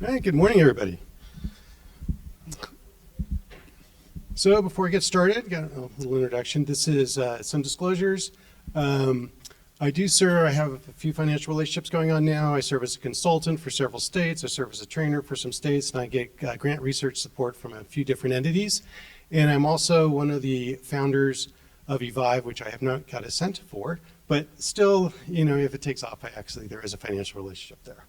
All right, good morning, everybody. So before I get started, got a little introduction. This is some disclosures. I have a few financial relationships going on now. I serve as a consultant for several states. I serve as a trainer for some states, and I get grant research support from a few different entities. And I'm also one of the founders of Evive, which I have not got a cent for, but still, if it takes off, there is a financial relationship there.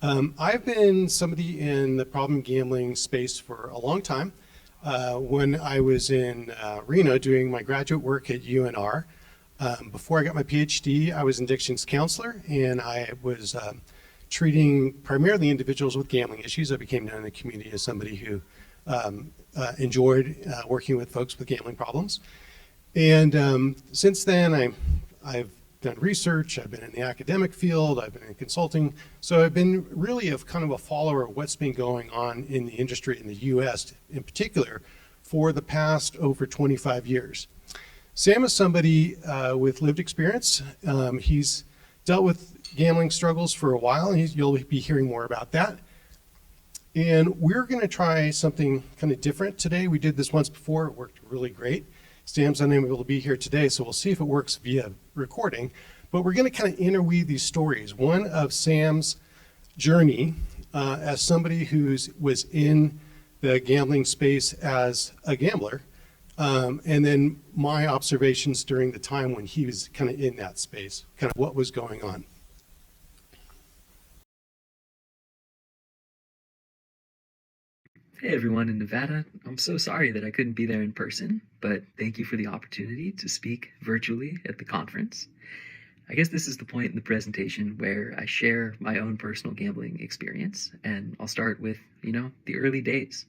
I've been somebody in the problem gambling space for a long time. When I was in Reno doing my graduate work at UNR, before I got my PhD, I was an addictions counselor, and I was treating primarily individuals with gambling issues. I became known in the community as somebody who enjoyed working with folks with gambling problems. And since then, I've done research, I've been in the academic field, I've been in consulting. So I've been really kind of a follower of what's been going on in the industry in the US in particular for the past over 25 years. Sam is somebody with lived experience. He's dealt with gambling struggles for a while, and you'll be hearing more about that. And we're going to try something kind of different today. We did this once before, it worked really great. Sam's unable to be here today, so we'll see if it works via recording. But we're going to kind of interweave these stories. One of Sam's journey as somebody who was in the gambling space as a gambler, and then my observations during the time when he was kind of in that space, kind of what was going on. Hey everyone in Nevada. I'm so sorry that I couldn't be there in person, but thank you for the opportunity to speak virtually at the conference. I guess this is the point in the presentation where I share my own personal gambling experience, and I'll start with, the early days.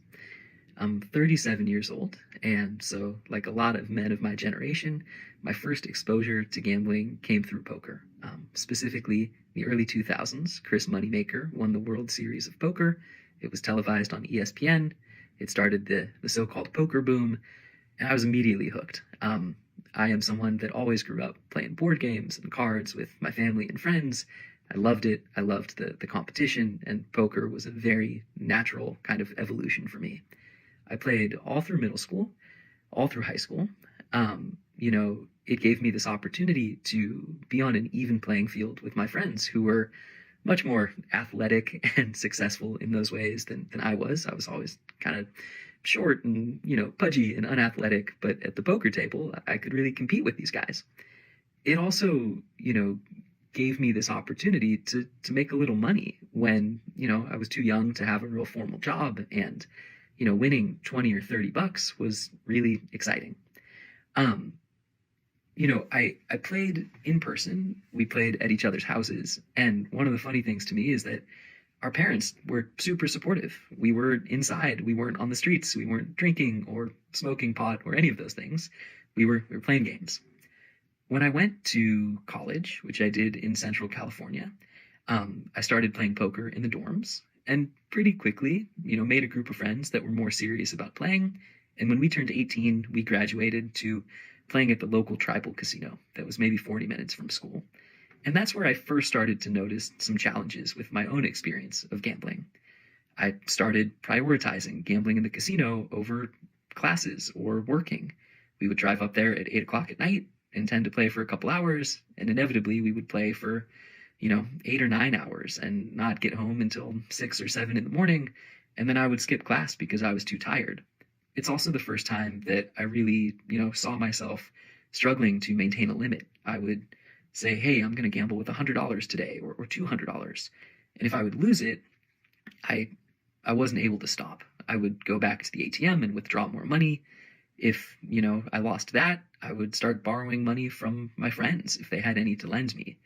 I'm 37 years old, and so like a lot of men of my generation, my first exposure to gambling came through poker. Specifically, the early 2000s, Chris Moneymaker won the World Series of Poker. It was televised on ESPN. It started the so-called poker boom, and I was immediately hooked. I am someone that always grew up playing board games and cards with my family and friends. I loved it. I loved the competition, and poker was a very natural kind of evolution for me. I played all through middle school, all through high school. It gave me this opportunity to be on an even playing field with my friends who were much more athletic and successful in those ways than I was. I was always kind of short and, pudgy and unathletic, but at the poker table, I could really compete with these guys. It also, gave me this opportunity to make a little money when, I was too young to have a real formal job, and, winning 20 or 30 bucks was really exciting. I played in person. We played at each other's houses. And one of the funny things to me is that our parents were super supportive. We were inside. We weren't on the streets. We weren't drinking or smoking pot or any of those things. We were playing games. When I went to college, which I did in Central California, I started playing poker in the dorms, and pretty quickly, made a group of friends that were more serious about playing. And when we turned 18, we graduated to playing at the local tribal casino that was maybe 40 minutes from school. And that's where I first started to notice some challenges with my own experience of gambling. I started prioritizing gambling in the casino over classes or working. We would drive up there at 8 o'clock at night, intend to play for a couple hours, and inevitably we would play for, 8 or 9 hours and not get home until 6 or 7 in the morning. And then I would skip class because I was too tired. It's also the first time that I really, saw myself struggling to maintain a limit. I would say, hey, I'm going to gamble with $100 today or $200. And if I would lose it, I wasn't able to stop. I would go back to the ATM and withdraw more money. If, I lost that, I would start borrowing money from my friends if they had any to lend me.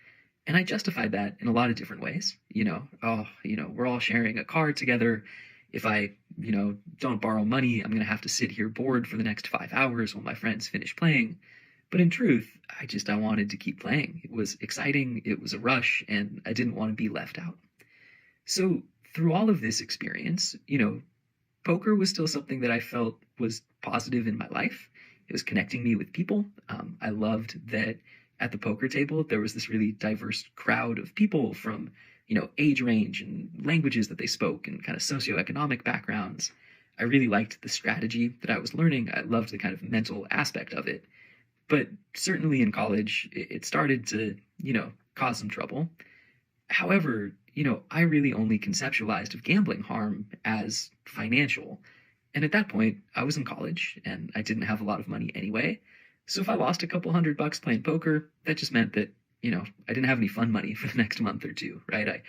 And I justified that in a lot of different ways. We're all sharing a car together. If I, don't borrow money, I'm going to have to sit here bored for the next 5 hours while my friends finish playing. But in truth, I wanted to keep playing. It was exciting, it was a rush, and I didn't want to be left out. So through all of this experience, poker was still something that I felt was positive in my life. It was connecting me with people. I loved that at the poker table, there was this really diverse crowd of people from age range and languages that they spoke and kind of socioeconomic backgrounds. I really liked the strategy that I was learning. I loved the kind of mental aspect of it. But certainly in college, it started to, cause some trouble. However, I really only conceptualized of gambling harm as financial. And at that point, I was in college and I didn't have a lot of money anyway. So if I lost a couple $100 playing poker, that just meant that, I didn't have any fun money for the next month or two, right?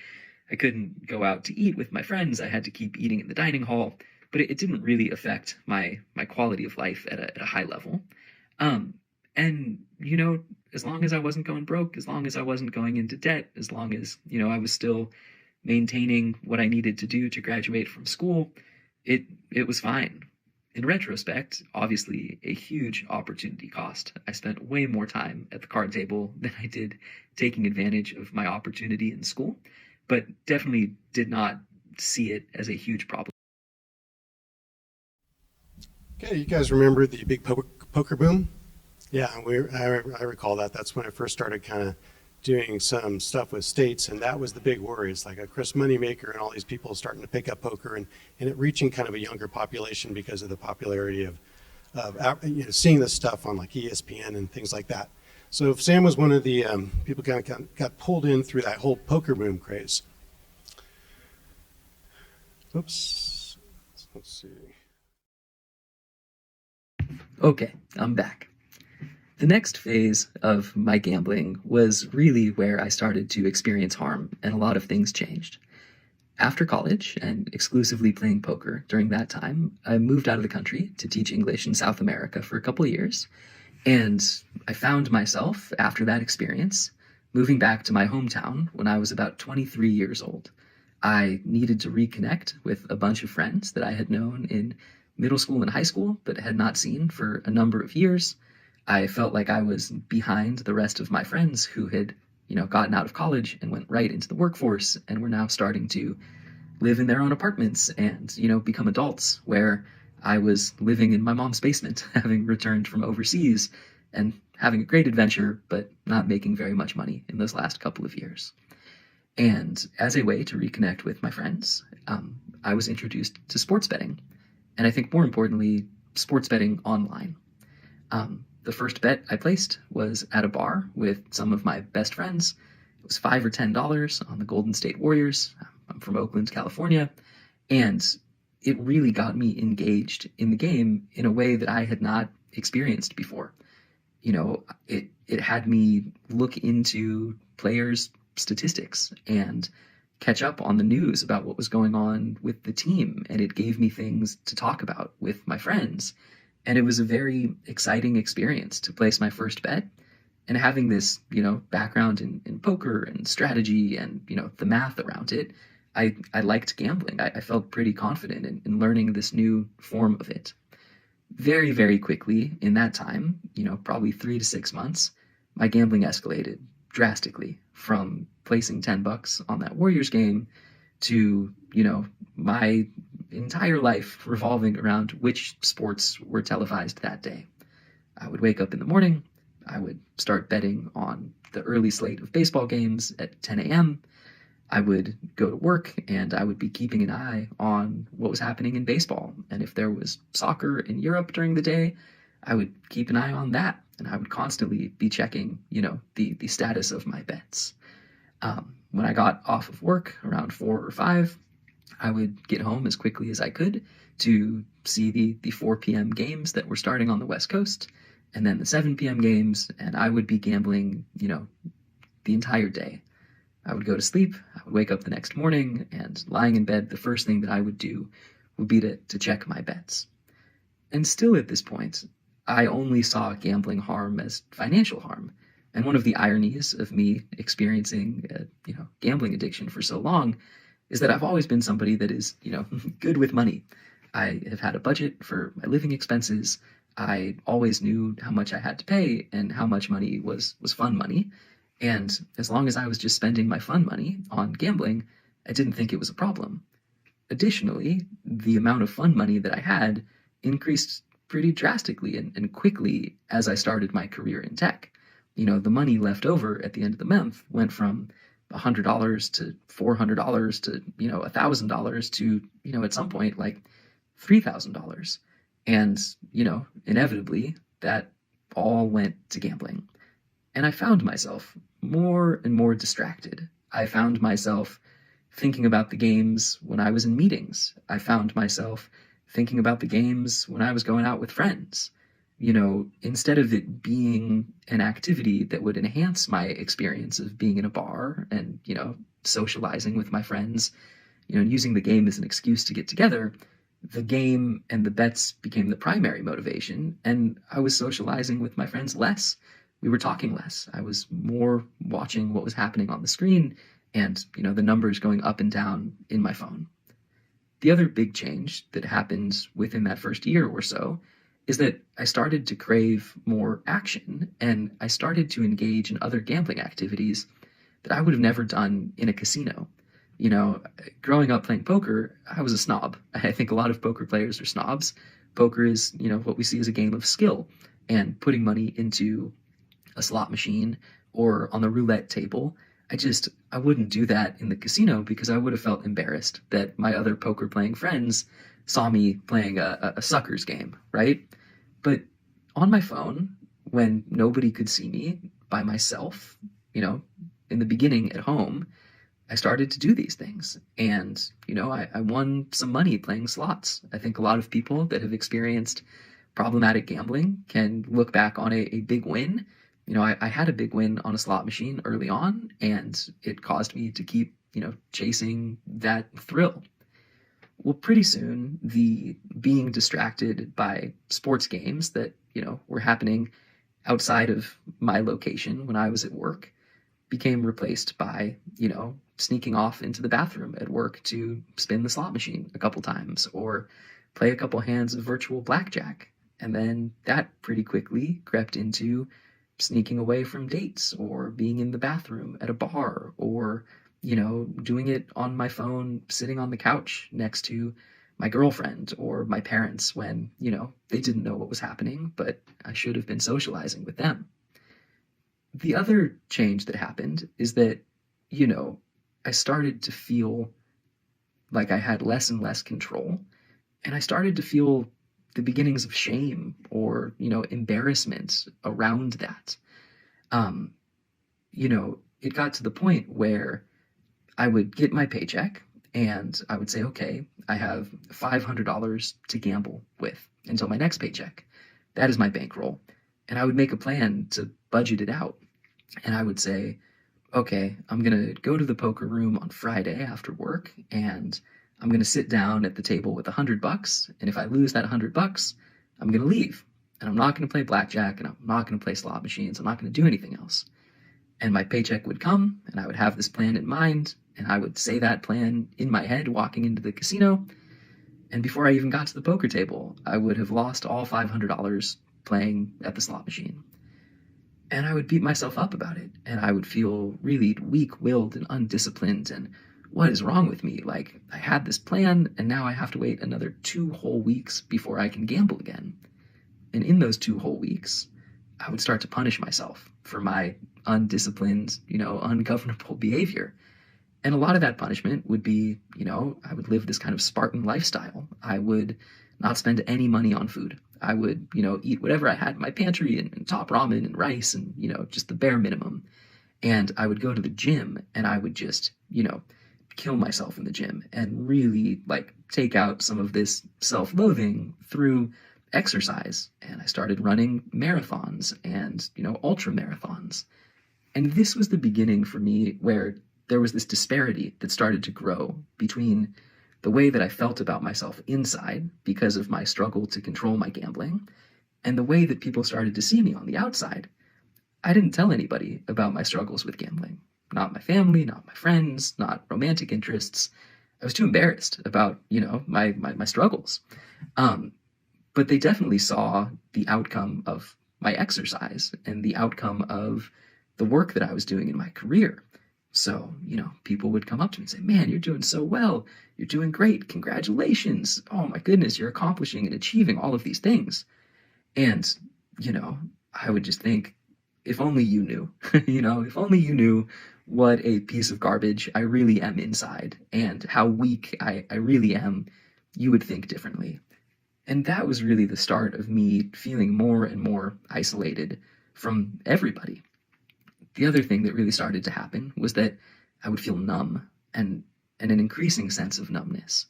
I couldn't go out to eat with my friends. I had to keep eating in the dining hall, but it didn't really affect my quality of life at a high level. And, as long as I wasn't going broke, as long as I wasn't going into debt, as long as, I was still maintaining what I needed to do to graduate from school, it was fine. In retrospect, obviously a huge opportunity cost. I spent way more time at the card table than I did taking advantage of my opportunity in school, but definitely did not see it as a huge problem. Okay, you guys remember the big poker boom? Yeah, I recall that. That's when I first started kind of doing some stuff with states, and that was the big worry. It's like a Chris moneymaker and all these people starting to pick up poker and it reaching kind of a younger population because of the popularity of seeing this stuff on like ESPN and things like that. So Sam was one of the people kind of got pulled in through that whole poker boom craze. Oops, let's see. Okay, I'm back. The next phase of my gambling was really where I started to experience harm and a lot of things changed. After college and exclusively playing poker during that time, I moved out of the country to teach English in South America for a couple years. And I found myself, after that experience, moving back to my hometown when I was about 23 years old. I needed to reconnect with a bunch of friends that I had known in middle school and high school, but had not seen for a number of years. I felt like I was behind the rest of my friends who had, gotten out of college and went right into the workforce and were now starting to live in their own apartments and, become adults, where I was living in my mom's basement, having returned from overseas and having a great adventure, but not making very much money in those last couple of years. And as a way to reconnect with my friends, I was introduced to sports betting. And I think more importantly, sports betting online. The first bet I placed was at a bar with some of my best friends. It was $5 or $10 on the Golden State Warriors. I'm from Oakland, California. And it really got me engaged in the game in a way that I had not experienced before. It had me look into players' statistics and catch up on the news about what was going on with the team. And it gave me things to talk about with my friends. And it was a very exciting experience to place my first bet. And having this, background in poker and strategy and, the math around it, I liked gambling. I felt pretty confident in learning this new form of it. Very, very quickly in that time, probably 3 to 6 months, my gambling escalated drastically from placing $10 on that Warriors game to, my entire life revolving around which sports were televised that day. I would wake up in the morning, I would start betting on the early slate of baseball games at 10 a.m. I would go to work and I would be keeping an eye on what was happening in baseball. And if there was soccer in Europe during the day, I would keep an eye on that. And I would constantly be checking, the status of my bets. When I got off of work around 4 or 5, I would get home as quickly as I could to see the 4 p.m. games that were starting on the West Coast, and then the 7 p.m. games, and I would be gambling, the entire day. I would go to sleep, I would wake up the next morning, and lying in bed, the first thing that I would do would be to check my bets. And still at this point, I only saw gambling harm as financial harm. And one of the ironies of me experiencing gambling addiction for so long is that I've always been somebody that is, good with money. I have had a budget for my living expenses. I always knew how much I had to pay and how much money was fun money. And as long as I was just spending my fun money on gambling, I didn't think it was a problem. Additionally, the amount of fun money that I had increased pretty drastically and quickly as I started my career in tech. The money left over at the end of the month went from $100 to $400 to, $1,000 to, at some point, like $3,000. And, inevitably, that all went to gambling. And I found myself more and more distracted. I found myself thinking about the games when I was in meetings. I found myself thinking about the games when I was going out with friends. Instead of it being an activity that would enhance my experience of being in a bar and, socializing with my friends, and using the game as an excuse to get together, the game and the bets became the primary motivation, and I was socializing with my friends less. We were talking less. I was more watching what was happening on the screen and, the numbers going up and down in my phone. The other big change that happened within that first year or so is that I started to crave more action, and I started to engage in other gambling activities that I would have never done in a casino. Growing up playing poker, I was a snob. I think a lot of poker players are snobs. Poker is, what we see as a game of skill, and putting money into a slot machine or on the roulette table. I wouldn't do that in the casino because I would have felt embarrassed that my other poker playing friends saw me playing a suckers game, right? But on my phone, when nobody could see me by myself, in the beginning at home, I started to do these things. And, I won some money playing slots. I think a lot of people that have experienced problematic gambling can look back on a big win. I had a big win on a slot machine early on, and it caused me to keep, chasing that thrill. Well, pretty soon, the being distracted by sports games that, were happening outside of my location when I was at work became replaced by, sneaking off into the bathroom at work to spin the slot machine a couple times or play a couple hands of virtual blackjack. And then that pretty quickly crept into sneaking away from dates or being in the bathroom at a bar or, doing it on my phone, sitting on the couch next to my girlfriend or my parents when, they didn't know what was happening, but I should have been socializing with them. The other change that happened is that, I started to feel like I had less and less control, and I started to feel the beginnings of shame or, embarrassment around that. It got to the point where I would get my paycheck and I would say, okay, I have $500 to gamble with until my next paycheck. That is my bankroll. And I would make a plan to budget it out. And I would say, okay, I'm going to go to the poker room on Friday after work, and I'm going to sit down at the table with $100. And if I lose that $100, I'm going to leave. And I'm not going to play blackjack, and I'm not going to play slot machines. I'm not going to do anything else. And my paycheck would come, and I would have this plan in mind, and I would say that plan in my head walking into the casino. And before I even got to the poker table, I would have lost all $500 playing at the slot machine. And I would beat myself up about it, and I would feel really weak-willed and undisciplined, and what is wrong with me? Like, I had this plan, and now I have to wait another 2 whole weeks before I can gamble again. And in those 2 whole weeks, I would start to punish myself for my undisciplined, ungovernable behavior. And a lot of that punishment would be, I would live this kind of Spartan lifestyle. I would not spend any money on food. I would, eat whatever I had in my pantry and top ramen and rice and, just the bare minimum. And I would go to the gym and I would just, kill myself in the gym and really take out some of this self-loathing through exercise. And I started running marathons and, ultra marathons. And this was the beginning for me where there was this disparity that started to grow between the way that I felt about myself inside because of my struggle to control my gambling, and the way that people started to see me on the outside. I didn't tell anybody about my struggles with gambling. Not my family, not my friends, not romantic interests. I was too embarrassed about, my struggles. But they definitely saw the outcome of my exercise and the outcome of the work that I was doing in my career. So, people would come up to me and say, man, you're doing so well. You're doing great. Congratulations. Oh my goodness, you're accomplishing and achieving all of these things. And, I would just think, if only you knew, if only you knew what a piece of garbage I really am inside and how weak I really am, you would think differently. And that was really the start of me feeling more and more isolated from everybody. The other thing that really started to happen was that I would feel numb and an increasing sense of numbness.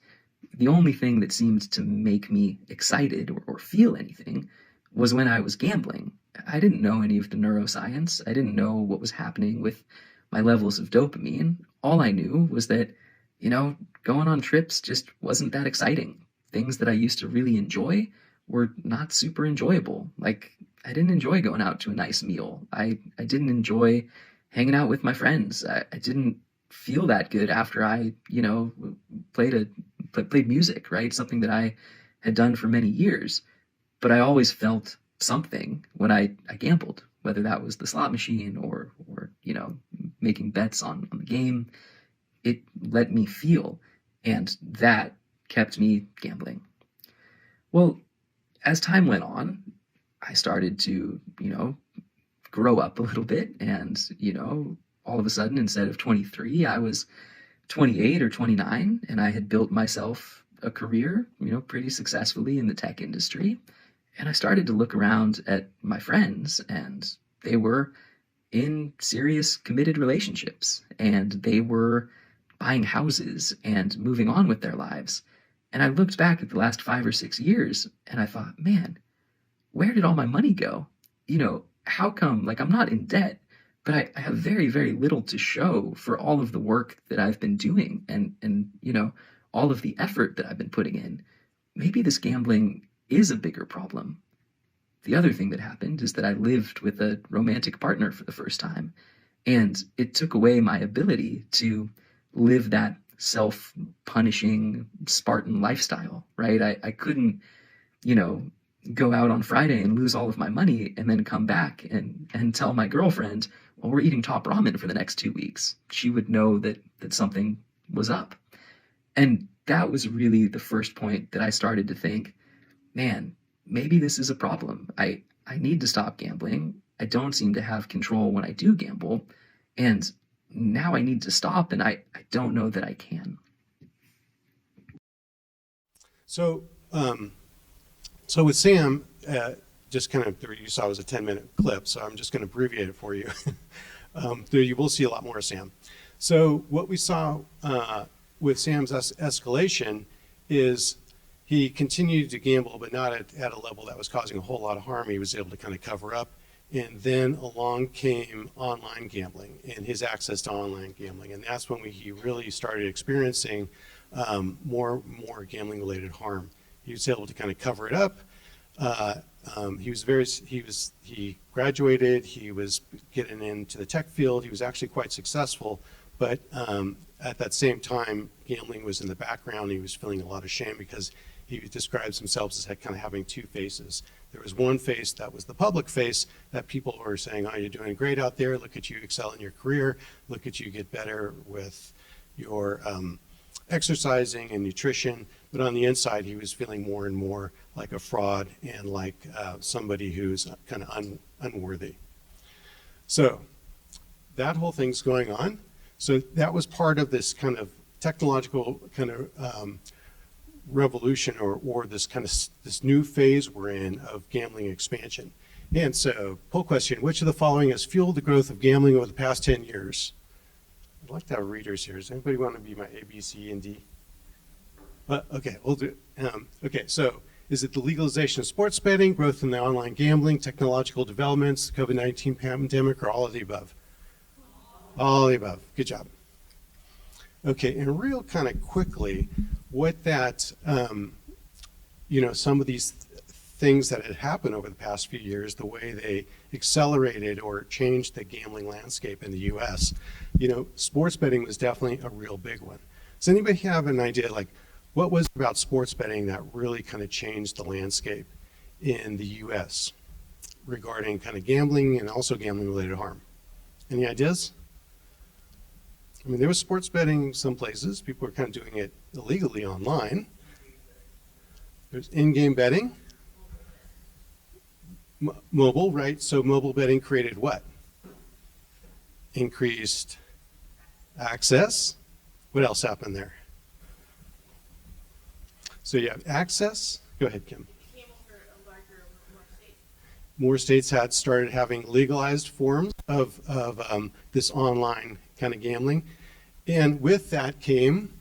The only thing that seemed to make me excited or feel anything was when I was gambling. I didn't know any of the neuroscience. I didn't know what was happening with my levels of dopamine. All I knew was that, going on trips just wasn't that exciting. Things that I used to really enjoy were not super enjoyable. Like, I didn't enjoy going out to a nice meal. I didn't enjoy hanging out with my friends. I didn't feel that good after I, played music, right? Something that I had done for many years. But I always felt something when I gambled, whether that was the slot machine or making bets on the game. It let me feel, and that kept me gambling. Well, as time went on, I started to, grow up a little bit, and, all of a sudden, instead of 23, I was 28 or 29, and I had built myself a career, pretty successfully in the tech industry. And I started to look around at my friends, and they were in serious committed relationships, and they were buying houses and moving on with their lives. And I looked back at the last 5 or 6 years, and I thought, man, where did all my money go? How come, I'm not in debt, but I have very, very little to show for all of the work that I've been doing and all of the effort that I've been putting in. Maybe this gambling is a bigger problem. The other thing that happened is that I lived with a romantic partner for the first time, and it took away my ability to live that self-punishing Spartan lifestyle, right? I couldn't, go out on Friday and lose all of my money and then come back and tell my girlfriend, well, we're eating top ramen for the next 2 weeks. She would know that something was up. And that was really the first point that I started to think, man, maybe this is a problem. I need to stop gambling. I don't seem to have control when I do gamble. And now I need to stop, and I don't know that I can. So, so with Sam, just kind of, you saw it was a 10-minute clip, so I'm just going to abbreviate it for you. There you will see a lot more of Sam. So what we saw with Sam's escalation is he continued to gamble, but not at a level that was causing a whole lot of harm. He was able to kind of cover up. And then along came online gambling and his access to online gambling. And that's when he really started experiencing more gambling related harm. He was able to kind of cover it up. He graduated, he was getting into the tech field. He was actually quite successful, but at that same time, gambling was in the background. He was feeling a lot of shame because he describes himself as kind of having two faces. There was one face that was the public face that people were saying, oh, you're doing great out there. Look at you excel in your career. Look at you get better with your exercising and nutrition. But on the inside, he was feeling more and more like a fraud and like somebody who's kind of unworthy. So that whole thing's going on. So that was part of this kind of technological kind of revolution or this kind of this new phase we're in of gambling expansion. And so, poll question, which of the following has fueled the growth of gambling over the past 10 years? I'd like to have readers here. Does anybody want to be my A, B, C, and D? Okay, we'll do it. Okay, so is it the legalization of sports betting, growth in the online gambling, technological developments, the COVID-19 pandemic, or all of the above? All of the above. Good job. Okay, and real kind of quickly, what that, some of these things that had happened over the past few years, the way they accelerated or changed the gambling landscape in the U.S., sports betting was definitely a real big one. Does anybody have an idea, what was it about sports betting that really kind of changed the landscape in the U.S. regarding kind of gambling and also gambling-related harm? Any ideas? I mean, there was sports betting some places. People were kind of doing it illegally online. There's in-game betting. Mobile, right? So mobile betting created what? Increased access. What else happened there? So you have access. Go ahead, Kim. More states had started having legalized forms of this online kind of gambling. And with that came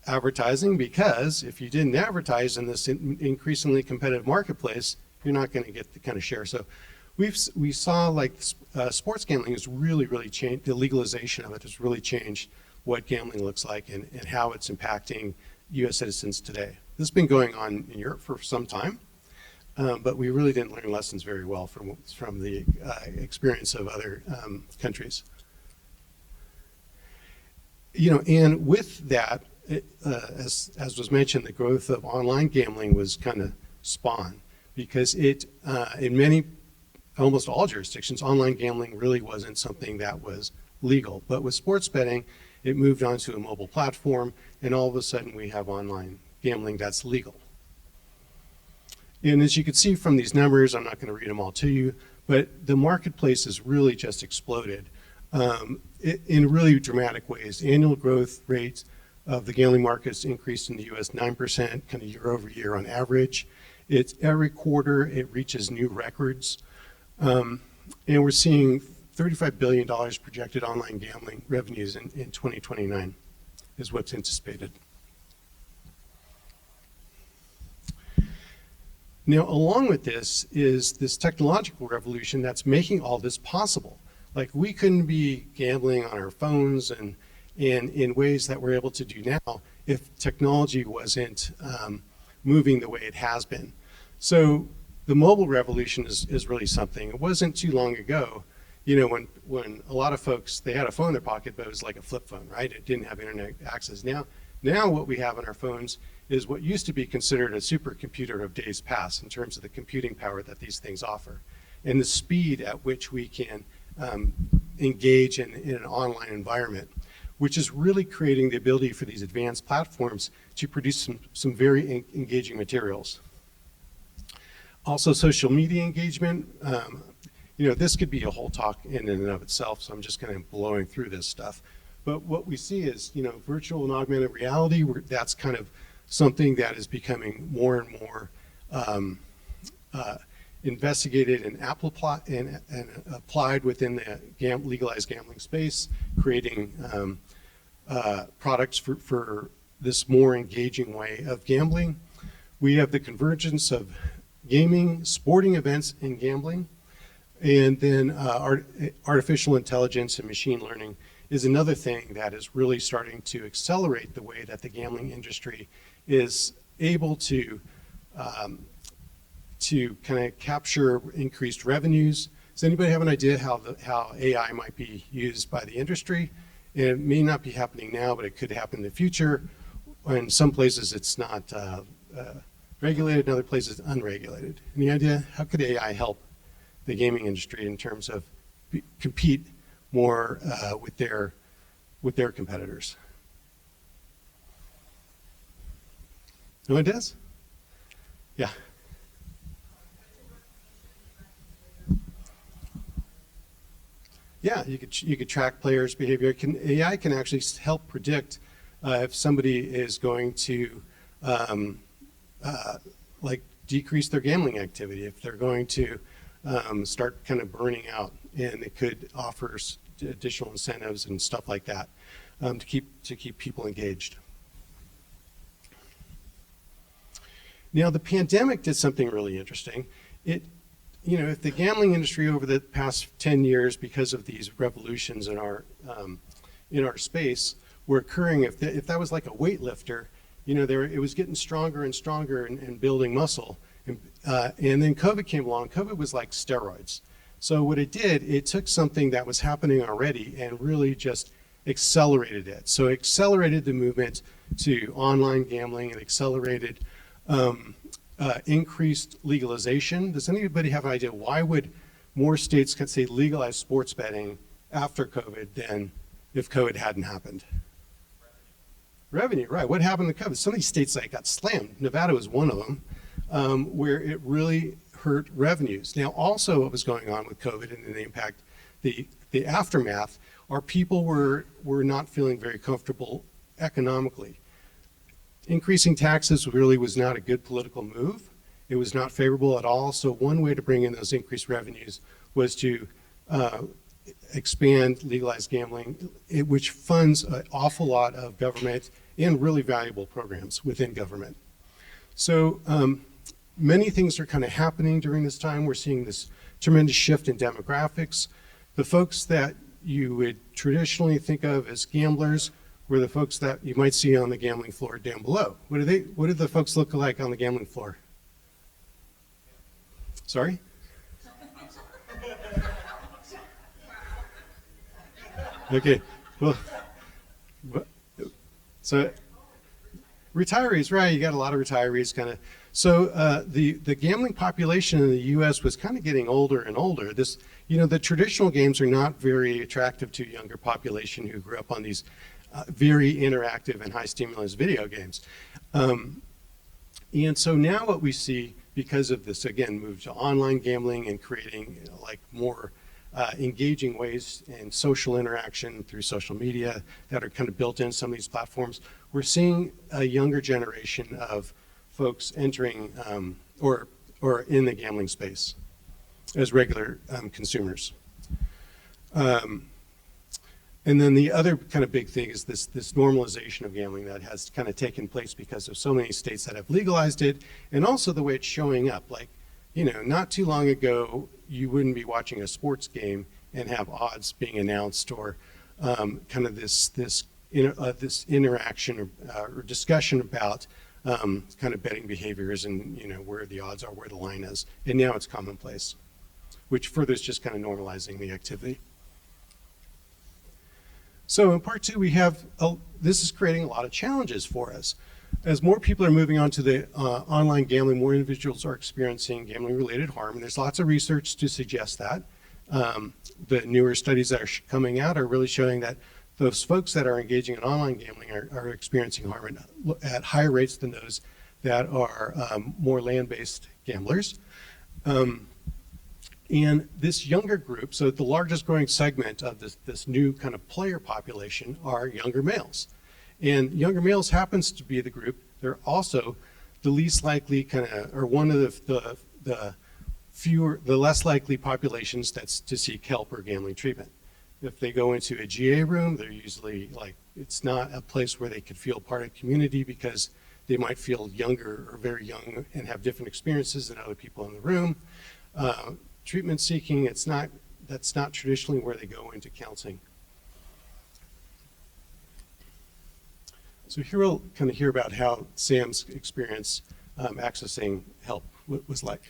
advertising, because if you didn't advertise in this increasingly competitive marketplace, you're not going to get the kind of share. So we saw like sports gambling has really changed. The legalization of it has really changed what gambling looks like and how it's impacting U.S. citizens today. This has been going on in Europe for some time. But we really didn't learn lessons very well from the experience of other countries. And with that, as was mentioned, the growth of online gambling was kind of spawned, because in almost all jurisdictions, online gambling really wasn't something that was legal. But with sports betting, it moved onto a mobile platform, and all of a sudden we have online gambling that's legal. And as you can see from these numbers, I'm not going to read them all to you, but the marketplace has really just exploded in really dramatic ways. Annual growth rates of the gambling markets increased in the U.S. 9%, kind of year over year on average. It's every quarter it reaches new records, and we're seeing $35 billion projected online gambling revenues in 2029 is what's anticipated. Now, along with this is this technological revolution that's making all this possible. Like, we couldn't be gambling on our phones and in ways that we're able to do now if technology wasn't moving the way it has been. So the mobile revolution is really something. It wasn't too long ago, when a lot of folks, they had a phone in their pocket, but it was like a flip phone, right? It didn't have internet access. Now what we have on our phones is what used to be considered a supercomputer of days past in terms of the computing power that these things offer and the speed at which we can engage in an online environment, which is really creating the ability for these advanced platforms to produce some very engaging materials. Also, social media engagement. This could be a whole talk in and of itself, so I'm just kind of blowing through this stuff. But what we see is, virtual and augmented reality, that's kind of something that is becoming more and more investigated and applied within the legalized gambling space, creating products for this more engaging way of gambling. We have the convergence of gaming, sporting events, and gambling. And then artificial intelligence and machine learning is another thing that is really starting to accelerate the way that the gambling industry is able to kind of capture increased revenues. Does anybody have an idea how AI might be used by the industry? And it may not be happening now, but it could happen in the future. In some places it's not regulated, in other places unregulated. Any idea? How could AI help the gaming industry in terms of compete more with their competitors? No ideas? Yeah. Yeah, you could track players' behavior. AI can actually help predict if somebody is going to decrease their gambling activity, if they're going to start kind of burning out, and it could offer additional incentives and stuff like that to keep people engaged. Now, the pandemic did something really interesting. If the gambling industry over the past 10 years, because of these revolutions in our space, were occurring, if that was like a weightlifter, it was getting stronger and stronger and building muscle. And then COVID came along. COVID was like steroids. So what it did, it took something that was happening already and really just accelerated it. So it accelerated the movement to online gambling. It accelerated increased legalization. Does anybody have an idea why would more states could say legalize sports betting after COVID than if COVID hadn't happened? Revenue, right. What happened to COVID? Some of these states got slammed. Nevada was one of them, where it really hurt revenues. Now, also what was going on with COVID and the impact, the aftermath, are people were not feeling very comfortable economically. Increasing taxes really was not a good political move. It was not favorable at all. So one way to bring in those increased revenues was to expand legalized gambling, which funds an awful lot of government and really valuable programs within government. So many things are kind of happening during this time. We're seeing this tremendous shift in demographics. The folks that you would traditionally think of as gamblers were the folks that you might see on the gambling floor down below. What do the folks look like on the gambling floor? Sorry? Okay, well, so retirees, right? You got a lot of retirees kind of. So the gambling population in the U.S. was kind of getting older and older. This, the traditional games are not very attractive to a younger population who grew up on these very interactive and high stimulus video games. And so now what we see, because of this, again, move to online gambling and creating like more engaging ways and social interaction through social media that are kind of built in some of these platforms, we're seeing a younger generation of folks entering or in the gambling space as regular consumers. And then the other kind of big thing is this normalization of gambling that has kind of taken place because of so many states that have legalized it, and also the way it's showing up. Like, not too long ago, you wouldn't be watching a sports game and have odds being announced, or kind of this interaction or discussion about kind of betting behaviors and where the odds are, where the line is. And now it's commonplace, which further is just kind of normalizing the activity. So in part two, we have, this is creating a lot of challenges for us. As more people are moving on to the online gambling, more individuals are experiencing gambling-related harm, and there's lots of research to suggest that. The newer studies that are coming out are really showing that those folks that are engaging in online gambling are experiencing harm at higher rates than those that are more land-based gamblers. And this younger group, so the largest growing segment of this new kind of player population are younger males. And younger males happens to be the group. They're also the least likely kind of, or one of the less likely populations that's to seek help or gambling treatment. If they go into a GA room, they're usually like, it's not a place where they could feel part of the community because they might feel younger or very young and have different experiences than other people in the room. Treatment seeking, that's not traditionally where they go into counseling. So here we'll kind of hear about how Sam's experience accessing help was like.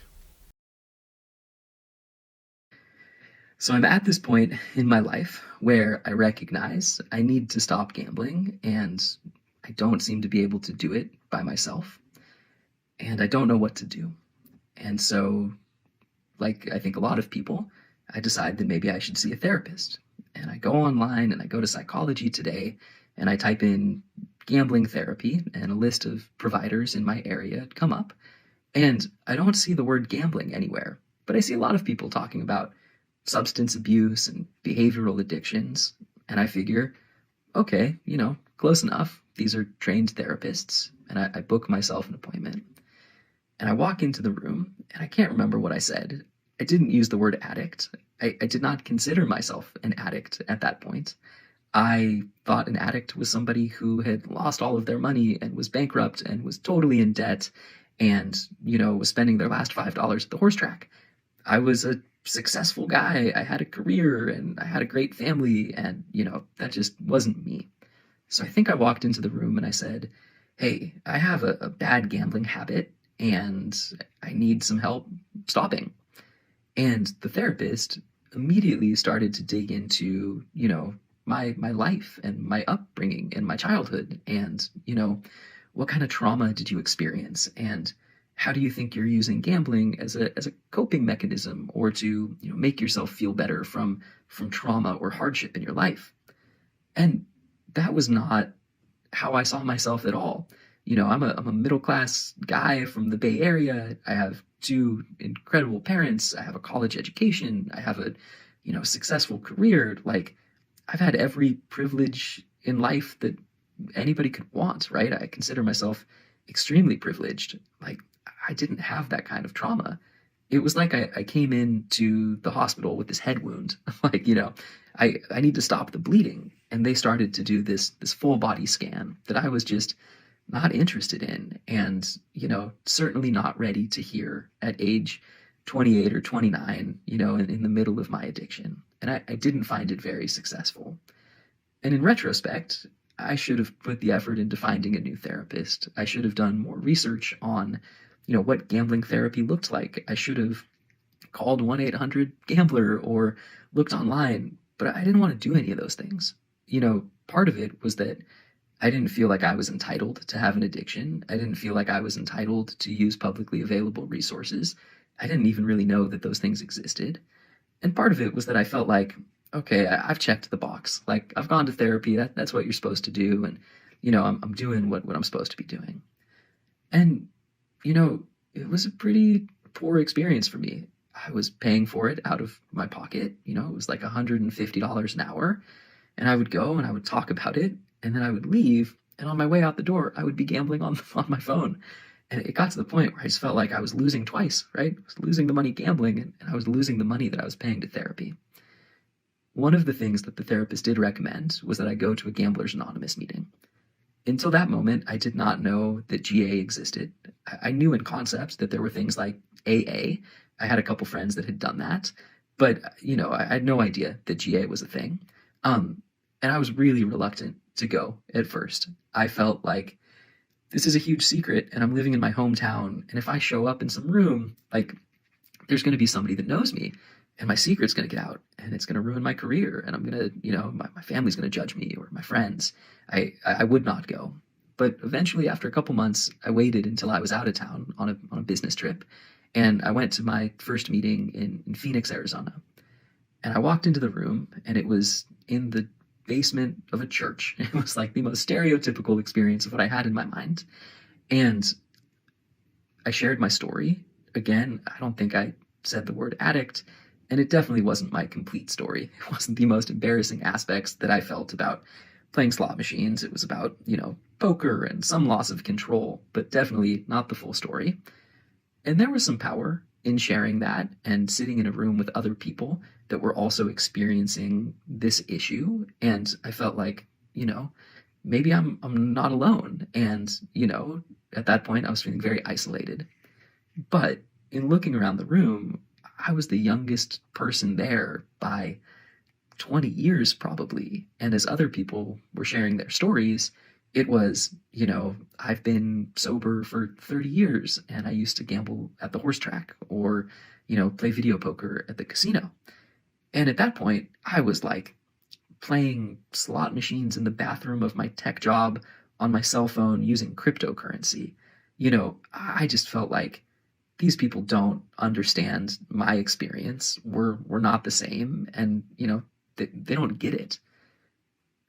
So I'm at this point in my life where I recognize I need to stop gambling, and I don't seem to be able to do it by myself, and I don't know what to do. And so, like I think a lot of people, I decide that maybe I should see a therapist. And I go online and I go to Psychology Today and I type in gambling therapy, and a list of providers in my area come up. And I don't see the word gambling anywhere, but I see a lot of people talking about substance abuse and behavioral addictions. And I figure, okay, close enough. These are trained therapists. And I book myself an appointment. And I walk into the room, and I can't remember what I said. I didn't use the word addict. I did not consider myself an addict at that point. I thought an addict was somebody who had lost all of their money and was bankrupt and was totally in debt and, was spending their last $5 at the horse track. I was a successful guy. I had a career and I had a great family, and, that just wasn't me. So I think I walked into the room and I said, hey, I have a bad gambling habit and I need some help stopping. And the therapist immediately started to dig into, my life and my upbringing and my childhood, and, what kind of trauma did you experience, and how do you think you're using gambling as a coping mechanism, or to, make yourself feel better from trauma or hardship in your life? And that was not how I saw myself at all. I'm a middle class guy from the Bay Area. I have two incredible parents. I have a college education. I have a, successful career. Like, I've had every privilege in life that anybody could want, right? I consider myself extremely privileged. Like, I didn't have that kind of trauma. It was like I came into the hospital with this head wound. Like, I need to stop the bleeding. And they started to do this full body scan that I was just not interested in, and, certainly not ready to hear at age 28 or 29, in the middle of my addiction. And I didn't find it very successful. And in retrospect, I should have put the effort into finding a new therapist. I should have done more research on, what gambling therapy looked like. I should have called 1-800-GAMBLER or looked online, but I didn't want to do any of those things. Part of it was that I didn't feel like I was entitled to have an addiction. I didn't feel like I was entitled to use publicly available resources. I didn't even really know that those things existed. And part of it was that I felt like, okay, I've checked the box. Like, I've gone to therapy. That's what you're supposed to do. And, I'm doing what I'm supposed to be doing. And, it was a pretty poor experience for me. I was paying for it out of my pocket. It was like $150 an hour. And I would go and I would talk about it. And then I would leave. And on my way out the door, I would be gambling on my phone. And it got to the point where I just felt like I was losing twice, right? I was losing the money gambling, and I was losing the money that I was paying to therapy. One of the things that the therapist did recommend was that I go to a Gamblers Anonymous meeting. Until that moment, I did not know that GA existed. I knew in concept that there were things like AA. I had a couple friends that had done that, but, I had no idea that GA was a thing. And I was really reluctant to go at first. I felt like, this is a huge secret, and I'm living in my hometown, and if I show up in some room, like, there's going to be somebody that knows me, and my secret's going to get out, and it's going to ruin my career, and I'm going to, my family's going to judge me, or my friends. I would not go. But eventually, after a couple months, I waited until I was out of town on a business trip, and I went to my first meeting in Phoenix, Arizona. And I walked into the room, and it was in the basement of a church. It was like the most stereotypical experience of what I had in my mind. And I shared my story. Again, I don't think I said the word addict, and it definitely wasn't my complete story. It wasn't the most embarrassing aspects that I felt about playing slot machines. It was about, poker and some loss of control, but definitely not the full story. And there was some power in sharing that and sitting in a room with other people that were also experiencing this issue. And I felt like, maybe I'm not alone. And, at that point I was feeling very isolated. But in looking around the room, I was the youngest person there by 20 years probably. And as other people were sharing their stories, it was, I've been sober for 30 years and I used to gamble at the horse track or, play video poker at the casino. And at that point, I was like playing slot machines in the bathroom of my tech job on my cell phone using cryptocurrency. I just felt like these people don't understand my experience. We're not the same. And, they don't get it.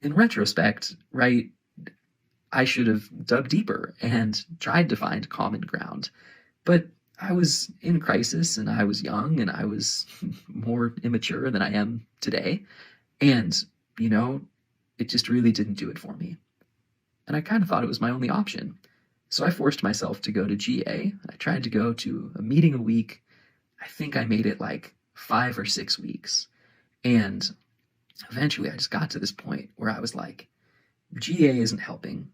In retrospect, right, I should have dug deeper and tried to find common ground. But I was in crisis and I was young and I was more immature than I am today. And, it just really didn't do it for me. And I kind of thought it was my only option. So I forced myself to go to GA. I tried to go to a meeting a week. I think I made it like 5 or 6 weeks. And eventually I just got to this point where I was like, GA isn't helping.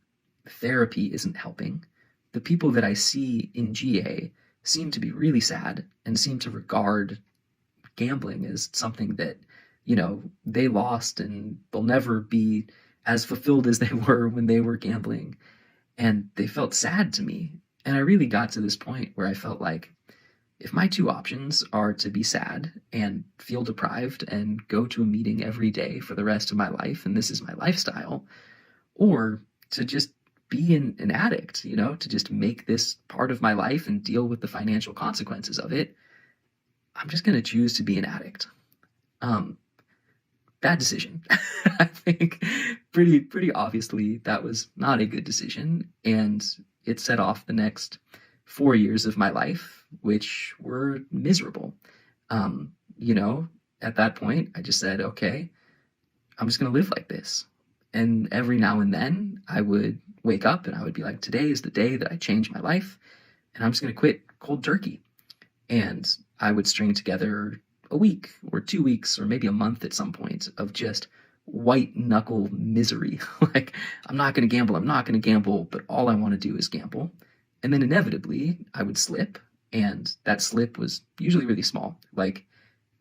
Therapy isn't helping. The people that I see in GA seem to be really sad and seem to regard gambling as something that, they lost and they'll never be as fulfilled as they were when they were gambling. And they felt sad to me. And I really got to this point where I felt like if my two options are to be sad and feel deprived and go to a meeting every day for the rest of my life, and this is my lifestyle, or to just be an addict, to just make this part of my life and deal with the financial consequences of it, I'm just going to choose to be an addict. Bad decision. I think pretty obviously that was not a good decision. And, it set off the next 4 years of my life, which were miserable. Um, you know, at that point, I just said, okay, I'm just going to live like this. And every now and then I would wake up and I would be like, today is the day that I change my life, and I'm just going to quit cold turkey. And I would string together a week or 2 weeks or maybe a month at some point of just white knuckle misery. Like, I'm not going to gamble. I'm not going to gamble. But all I want to do is gamble. And then inevitably I would slip. And that slip was usually really small. Like,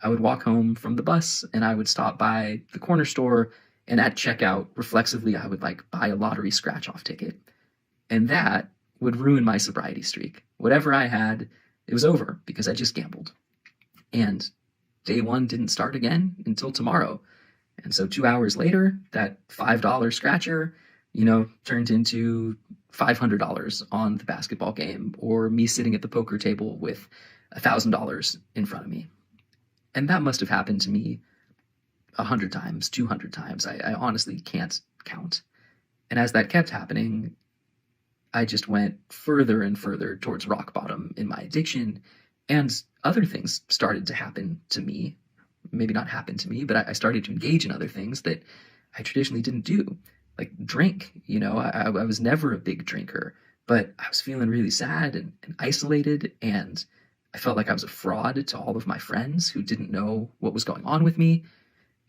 I would walk home from the bus and I would stop by the corner store. And at checkout, reflexively, I would like buy a lottery scratch off ticket. And that would ruin my sobriety streak. Whatever I had, it was over because I just gambled. And day one didn't start again until tomorrow. And so 2 hours later, that $5 scratcher, turned into $500 on the basketball game, or me sitting at the poker table with $1,000 in front of me. And that must have happened to me 100 times, 200 times. I honestly can't count. And as that kept happening, I just went further and further towards rock bottom in my addiction, and other things started to happen to me. Maybe not happen to me, but I started to engage in other things that I traditionally didn't do, like drink. I was never a big drinker, but I was feeling really sad and isolated, and I felt like I was a fraud to all of my friends who didn't know what was going on with me.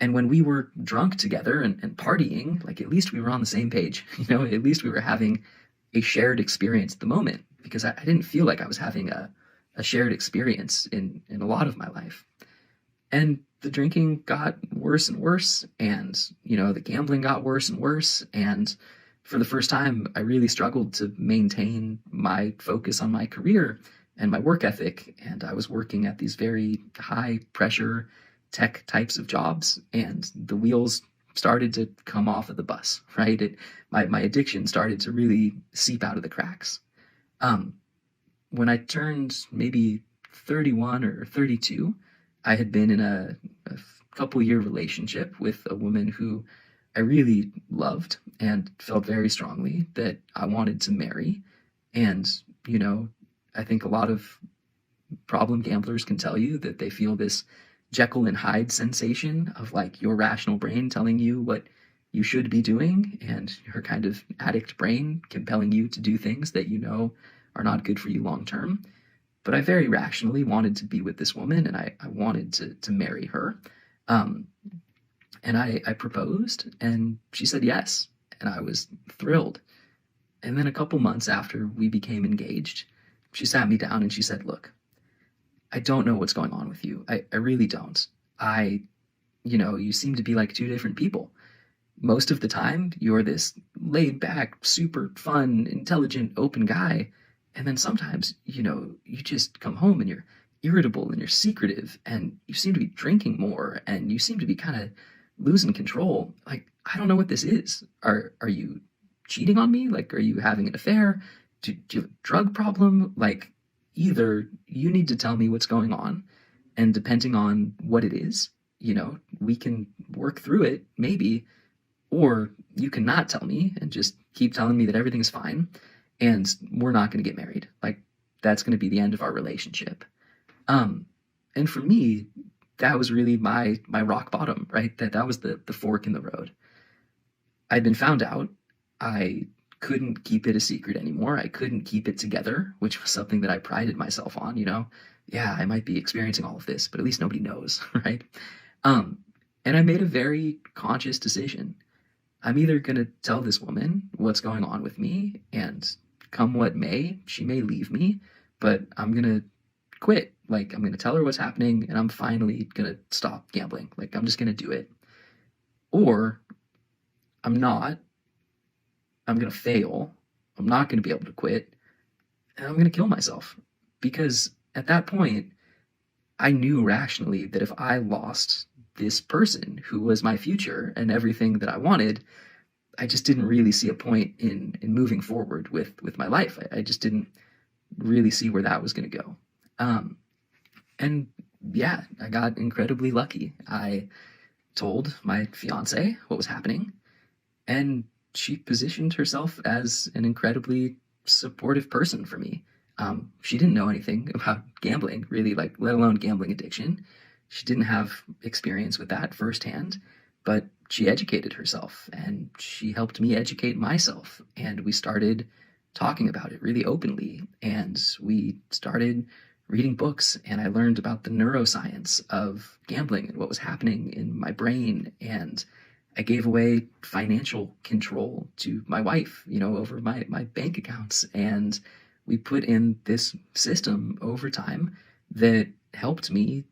And when we were drunk together and partying, like, at least we were on the same page, at least we were having a shared experience at the moment, because I didn't feel like I was having a shared experience in a lot of my life. And the drinking got worse and worse, and, the gambling got worse and worse. And for the first time, I really struggled to maintain my focus on my career and my work ethic. And I was working at these very high pressure tech types of jobs, and the wheels started to come off of the bus, right? My addiction started to really seep out of the cracks. When I turned maybe 31 or 32, I had been in a couple-year relationship with a woman who I really loved and felt very strongly that I wanted to marry. And, I think a lot of problem gamblers can tell you that they feel this Jekyll and Hyde sensation of, like, your rational brain telling you what you should be doing, and your kind of addict brain compelling you to do things that are not good for you long term. But I very rationally wanted to be with this woman, and I wanted to marry her. And I proposed, and she said yes, and I was thrilled. And then a couple months after we became engaged, she sat me down and she said, look, I don't know what's going on with you. I really don't. You seem to be like two different people. Most of the time, you're this laid back, super fun, intelligent, open guy. And then sometimes, you just come home and you're irritable and you're secretive, and you seem to be drinking more, and you seem to be kind of losing control. Like, I don't know what this is. Are you cheating on me? Like, are you having an affair? Do you have a drug problem? Like, either you need to tell me what's going on, and depending on what it is, we can work through it, maybe, or you can not tell me and just keep telling me that everything's fine, and we're not going to get married. Like, that's going to be the end of our relationship. And for me, that was really my rock bottom, right? That was the fork in the road. I'd been found out. I couldn't keep it a secret anymore. I couldn't keep it together, which was something that I prided myself on, Yeah, I might be experiencing all of this, but at least nobody knows, right? And I made a very conscious decision. I'm either going to tell this woman what's going on with me, and come what may, she may leave me, but I'm going to quit. Like, I'm going to tell her what's happening, and I'm finally going to stop gambling. Like, I'm just going to do it. Or I'm not. I'm going to fail. I'm not going to be able to quit, and I'm going to kill myself. Because at that point, I knew rationally that if I lost this person who was my future and everything that I wanted, I just didn't really see a point in moving forward with my life. I just didn't really see where that was going to go. And yeah, I got incredibly lucky. I told my fiance what was happening, and she positioned herself as an incredibly supportive person for me. She didn't know anything about gambling, really, like let alone gambling addiction. She didn't have experience with that firsthand, but she educated herself and she helped me educate myself. And we started talking about it really openly. And we started reading books, and I learned about the neuroscience of gambling and what was happening in my brain. And I gave away financial control to my wife, over my bank accounts. And we put in this system over time that helped me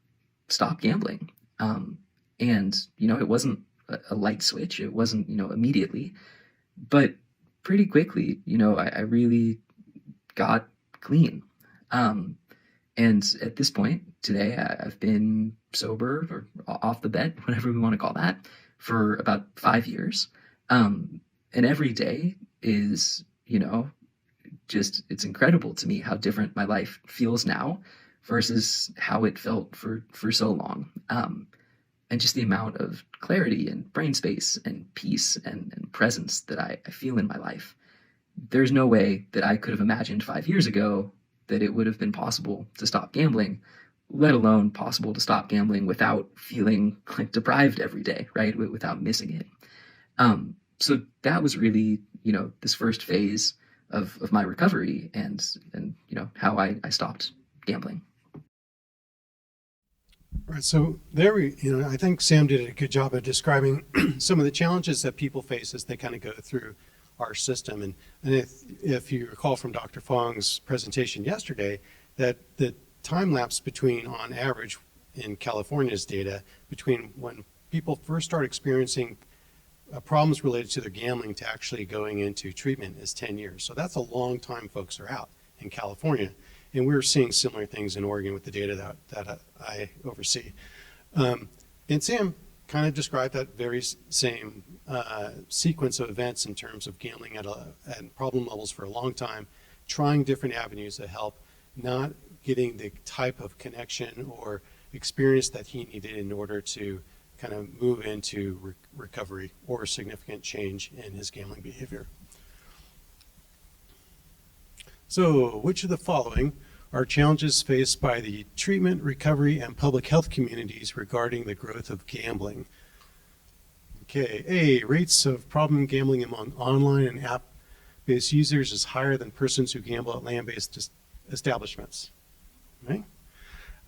stop gambling. And, it wasn't a light switch. It wasn't, immediately, but pretty quickly, I really got clean. And at this point today, I've been sober or off the bed, whatever we want to call that, for about 5 years. And every day is, just, it's incredible to me how different my life feels now versus how it felt for so long. And just the amount of clarity and brain space and peace and presence that I feel in my life. There's no way that I could have imagined 5 years ago that it would have been possible to stop gambling, let alone possible to stop gambling without feeling like deprived every day, right? Without missing it. So that was really, this first phase of my recovery and how I stopped gambling. Right. So there I think Sam did a good job of describing some of the challenges that people face as they kind of go through our system. And if you recall from Dr. Fong's presentation yesterday, that the time lapse between, on average, in California's data, between when people first start experiencing problems related to their gambling to actually going into treatment is 10 years. So that's a long time folks are out in California. And we're seeing similar things in Oregon with the data that I oversee. And Sam kind of described that very same sequence of events in terms of gambling at problem levels for a long time, trying different avenues of help, not getting the type of connection or experience that he needed in order to kind of move into recovery or significant change in his gambling behavior. So, which of the following are challenges faced by the treatment, recovery, and public health communities regarding the growth of gambling? Okay, A, rates of problem gambling among online and app-based users is higher than persons who gamble at land-based establishments. Okay.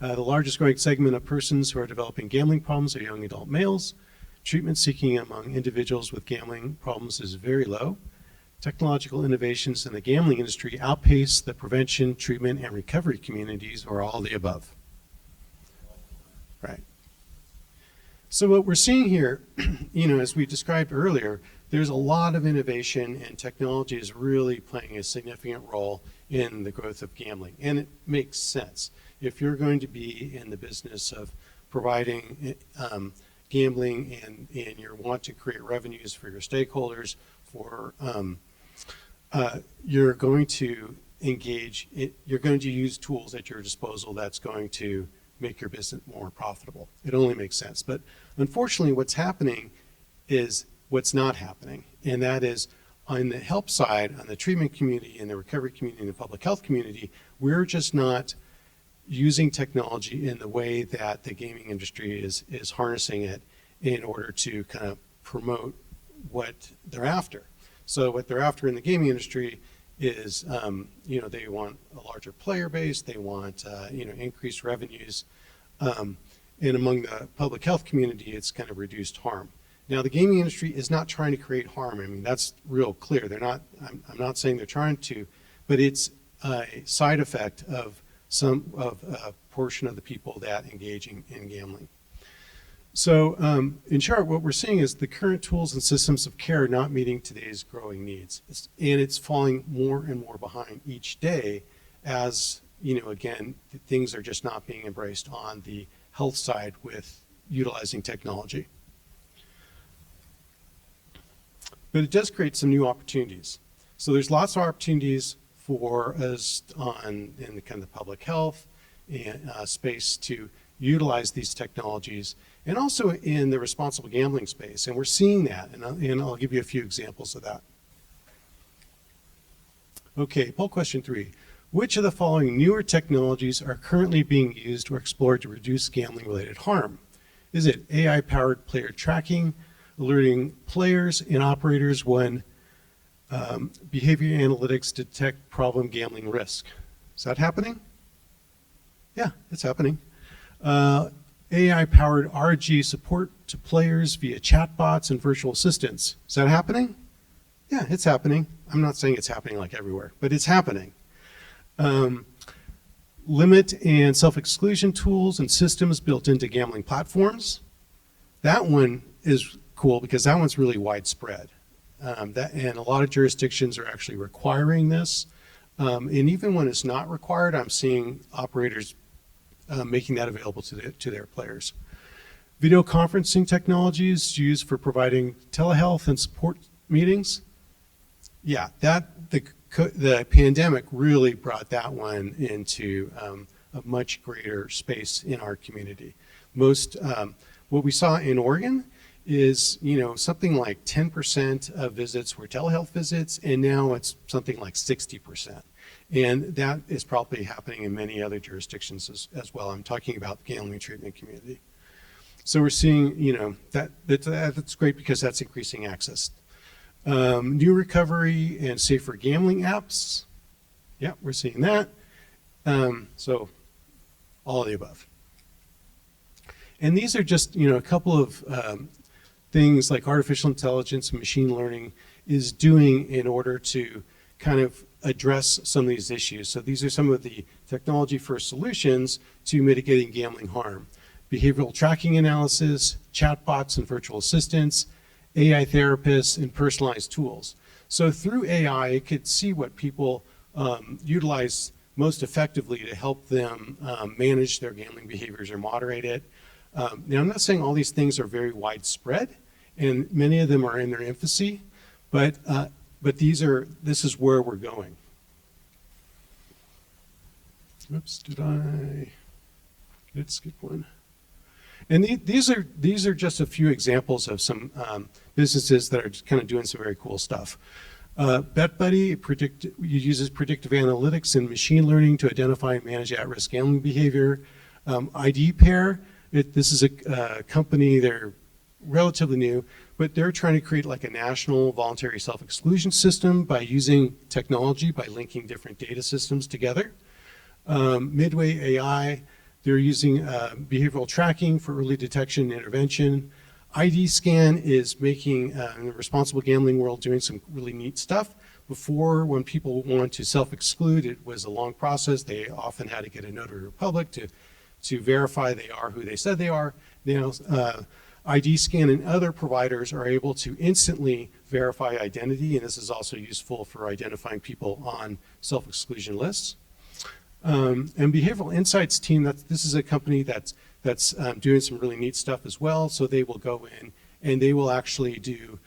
The largest growing segment of persons who are developing gambling problems are young adult males. Treatment seeking among individuals with gambling problems is very low. Technological innovations in the gambling industry outpace the prevention, treatment, and recovery communities, or all the above. Right. So what we're seeing here, as we described earlier, there's a lot of innovation, and technology is really playing a significant role in the growth of gambling. And it makes sense. If you're going to be in the business of providing gambling and you want to create revenues for your stakeholders, you're going to you're going to use tools at your disposal that's going to make your business more profitable. It only makes sense. But unfortunately, what's happening is what's not happening. And that is on the help side, on the treatment community and the recovery community and the public health community, we're just not using technology in the way that the gaming industry is harnessing it in order to kind of promote what they're after. So what they're after in the gaming industry is, they want a larger player base, they want, increased revenues, and among the public health community, it's kind of reduced harm. Now, the gaming industry is not trying to create harm. I mean, that's real clear. They're not. I'm not saying they're trying to, but it's a side effect of a portion of the people that engage in gambling. So in short, what we're seeing is the current tools and systems of care are not meeting today's growing needs. And it's falling more and more behind each day as, again, things are just not being embraced on the health side with utilizing technology. But it does create some new opportunities. So there's lots of opportunities for us in the kind of public health and space to utilize these technologies, and also in the responsible gambling space. And we're seeing that, and I'll give you a few examples of that. Okay, poll question 3. Which of the following newer technologies are currently being used or explored to reduce gambling-related harm? Is it AI-powered player tracking, alerting players and operators when behavior analytics detect problem gambling risk? Is that happening? Yeah, it's happening. AI-powered RG support to players via chatbots and virtual assistants. Is that happening? Yeah, it's happening. I'm not saying it's happening like everywhere, but it's happening. Limit and self-exclusion tools and systems built into gambling platforms. That one is cool because that one's really widespread. And a lot of jurisdictions are actually requiring this. And even when it's not required, I'm seeing operators making that available to their players. Video conferencing technologies used for providing telehealth and support meetings. Yeah, the pandemic really brought that one into a much greater space in our community. What we saw in Oregon is, something like 10% of visits were telehealth visits, and now it's something like 60%. And that is probably happening in many other jurisdictions as well. I'm talking about the gambling treatment community. So we're seeing, that's great because that's increasing access. New recovery and safer gambling apps. Yeah, we're seeing that. So all of the above. And these are just, a couple of things like artificial intelligence and machine learning is doing in order to kind of address some of these issues. So these are some of the technology first solutions to mitigating gambling harm. Behavioral tracking analysis, chatbots and virtual assistants, AI therapists, and personalized tools. So through AI, it could see what people utilize most effectively to help them manage their gambling behaviors or moderate it. Now, I'm not saying all these things are very widespread, and many of them are in their infancy, but this is where we're going. Oops, did skip one? And these are just a few examples of some businesses that are just kind of doing some very cool stuff. BetBuddy uses predictive analytics and machine learning to identify and manage at-risk gambling behavior. ID Pair, this is a company, they're relatively new, but they're trying to create like a national voluntary self-exclusion system by using technology, by linking different data systems together. Midway AI, they're using behavioral tracking for early detection and intervention. ID Scan is making, in the responsible gambling world, doing some really neat stuff. Before, when people wanted to self-exclude, it was a long process. They often had to get a notary public to verify they are who they said they are. Now, ID Scan and other providers are able to instantly verify identity, and this is also useful for identifying people on self-exclusion lists. And Behavioral Insights team, this is a company that's doing some really neat stuff as well. So they will go in and they will actually do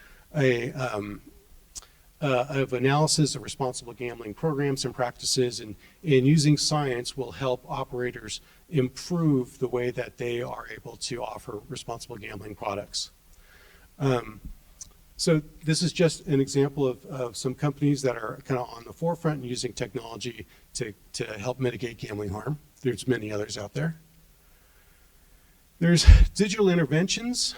of analysis of responsible gambling programs and practices, and using science will help operators improve the way that they are able to offer responsible gambling products. So this is just an example of some companies that are kind of on the forefront and using technology to help mitigate gambling harm. There's many others out there. There's digital interventions,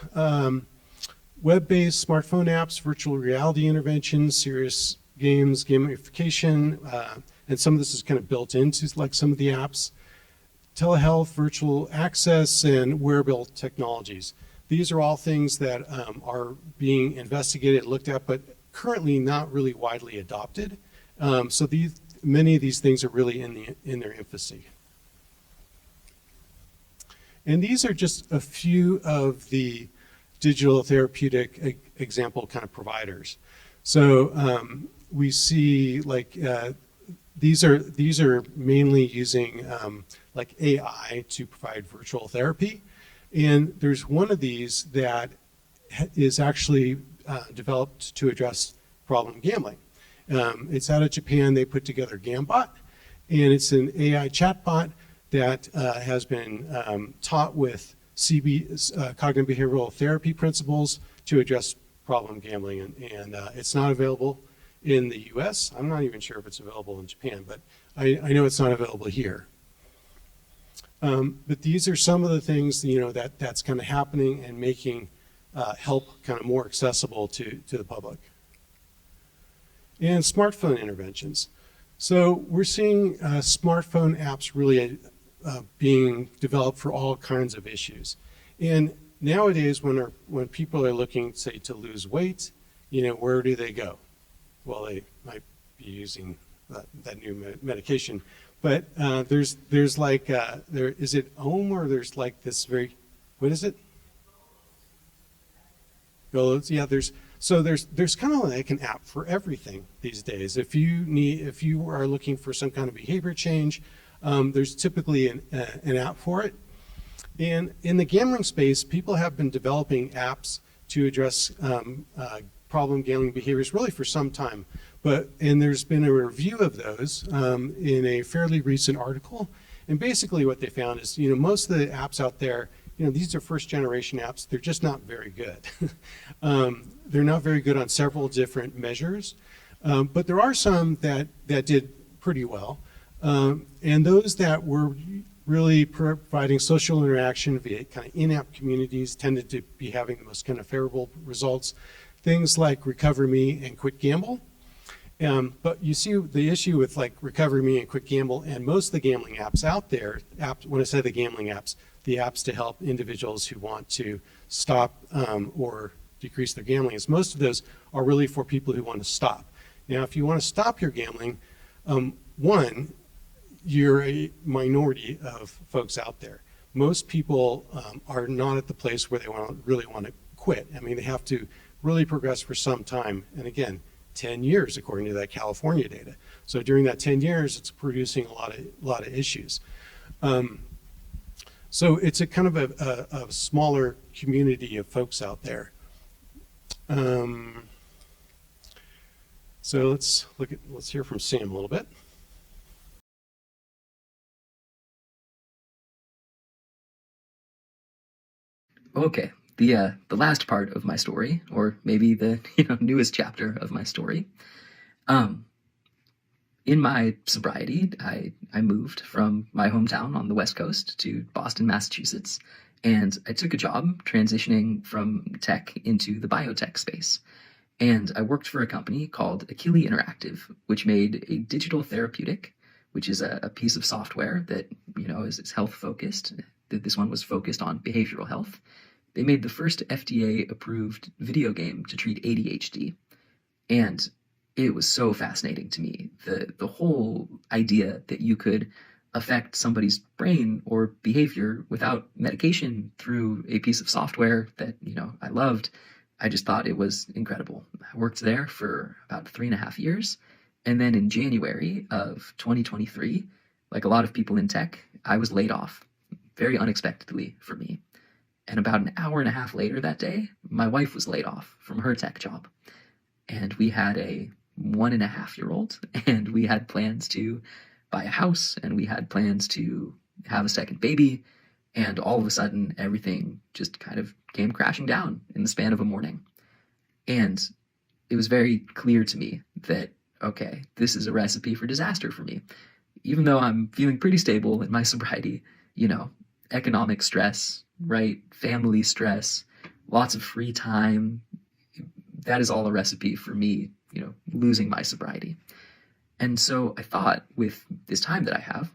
web-based smartphone apps, virtual reality interventions, serious games, gamification, and some of this is kind of built into like some of the apps. Telehealth, virtual access, and wearable technologies. These are all things that are being investigated, looked at, but currently not really widely adopted. So many of these things are really in their infancy. And these are just a few of the digital therapeutic example kind of providers. So we see like these are mainly using like AI to provide virtual therapy. And there's one of these that is actually developed to address problem gambling. It's out of Japan. They put together Gambot, and it's an AI chatbot that has been taught with cognitive behavioral therapy principles to address problem gambling. And it's not available in the US. I'm not even sure if it's available in Japan, but I know it's not available here. But these are some of the things, that's kind of happening and making help kind of more accessible to the public. And smartphone interventions. So we're seeing smartphone apps really being developed for all kinds of issues. And nowadays, when people are looking, say, to lose weight, where do they go? Well, they might be using that new medication, but there's like is it Ohm, or there's like this what is it? Well, yeah, there's kind of like an app for everything these days. If you are looking for some kind of behavior change, there's typically an app for it. And in the gambling space, people have been developing apps to address problem gambling behaviors really for some time. And there's been a review of those in a fairly recent article. And basically what they found is, most of the apps out there, these are first generation apps. They're just not very good. They're not very good on several different measures. But there are some that did pretty well. And those that were really providing social interaction via kind of in-app communities tended to be having the most kind of favorable results. Things like Recover Me and Quit Gamble. But you see the issue with like Recover Me and Quit Gamble and most of the gambling apps out there, when I say the gambling apps, the apps to help individuals who want to stop or decrease their gambling, is most of those are really for people who want to stop. Now, if you want to stop your gambling, one, you're a minority of folks out there. Most people are not at the place where they really want to quit. I mean, they have to really progress for some time. And again, 10 years, according to that California data. So during that 10 years, it's producing a lot of issues. So it's a kind of a smaller community of folks out there. So let's hear from Sam a little bit. Okay, the last part of my story, or maybe the newest chapter of my story. In my sobriety, I moved from my hometown on the West Coast to Boston, Massachusetts, and I took a job transitioning from tech into the biotech space. And I worked for a company called Achille Interactive, which made a digital therapeutic, which is a piece of software that is health focused. This one was focused on behavioral health. They made the first FDA-approved video game to treat ADHD. And it was so fascinating to me. The whole idea that you could affect somebody's brain or behavior without medication through a piece of software that, I loved, I just thought it was incredible. I worked there for about 3.5 years. And then in January of 2023, like a lot of people in tech, I was laid off very unexpectedly for me. And about an hour and a half later that day, my wife was laid off from her tech job. And we had a 1.5-year-old, and we had plans to buy a house, and we had plans to have a second baby. And all of a sudden, everything just kind of came crashing down in the span of a morning. And it was very clear to me that, okay, this is a recipe for disaster for me. Even though I'm feeling pretty stable in my sobriety, economic stress, right? Family stress, lots of free time. That is all a recipe for me, losing my sobriety. And so I thought, with this time that I have,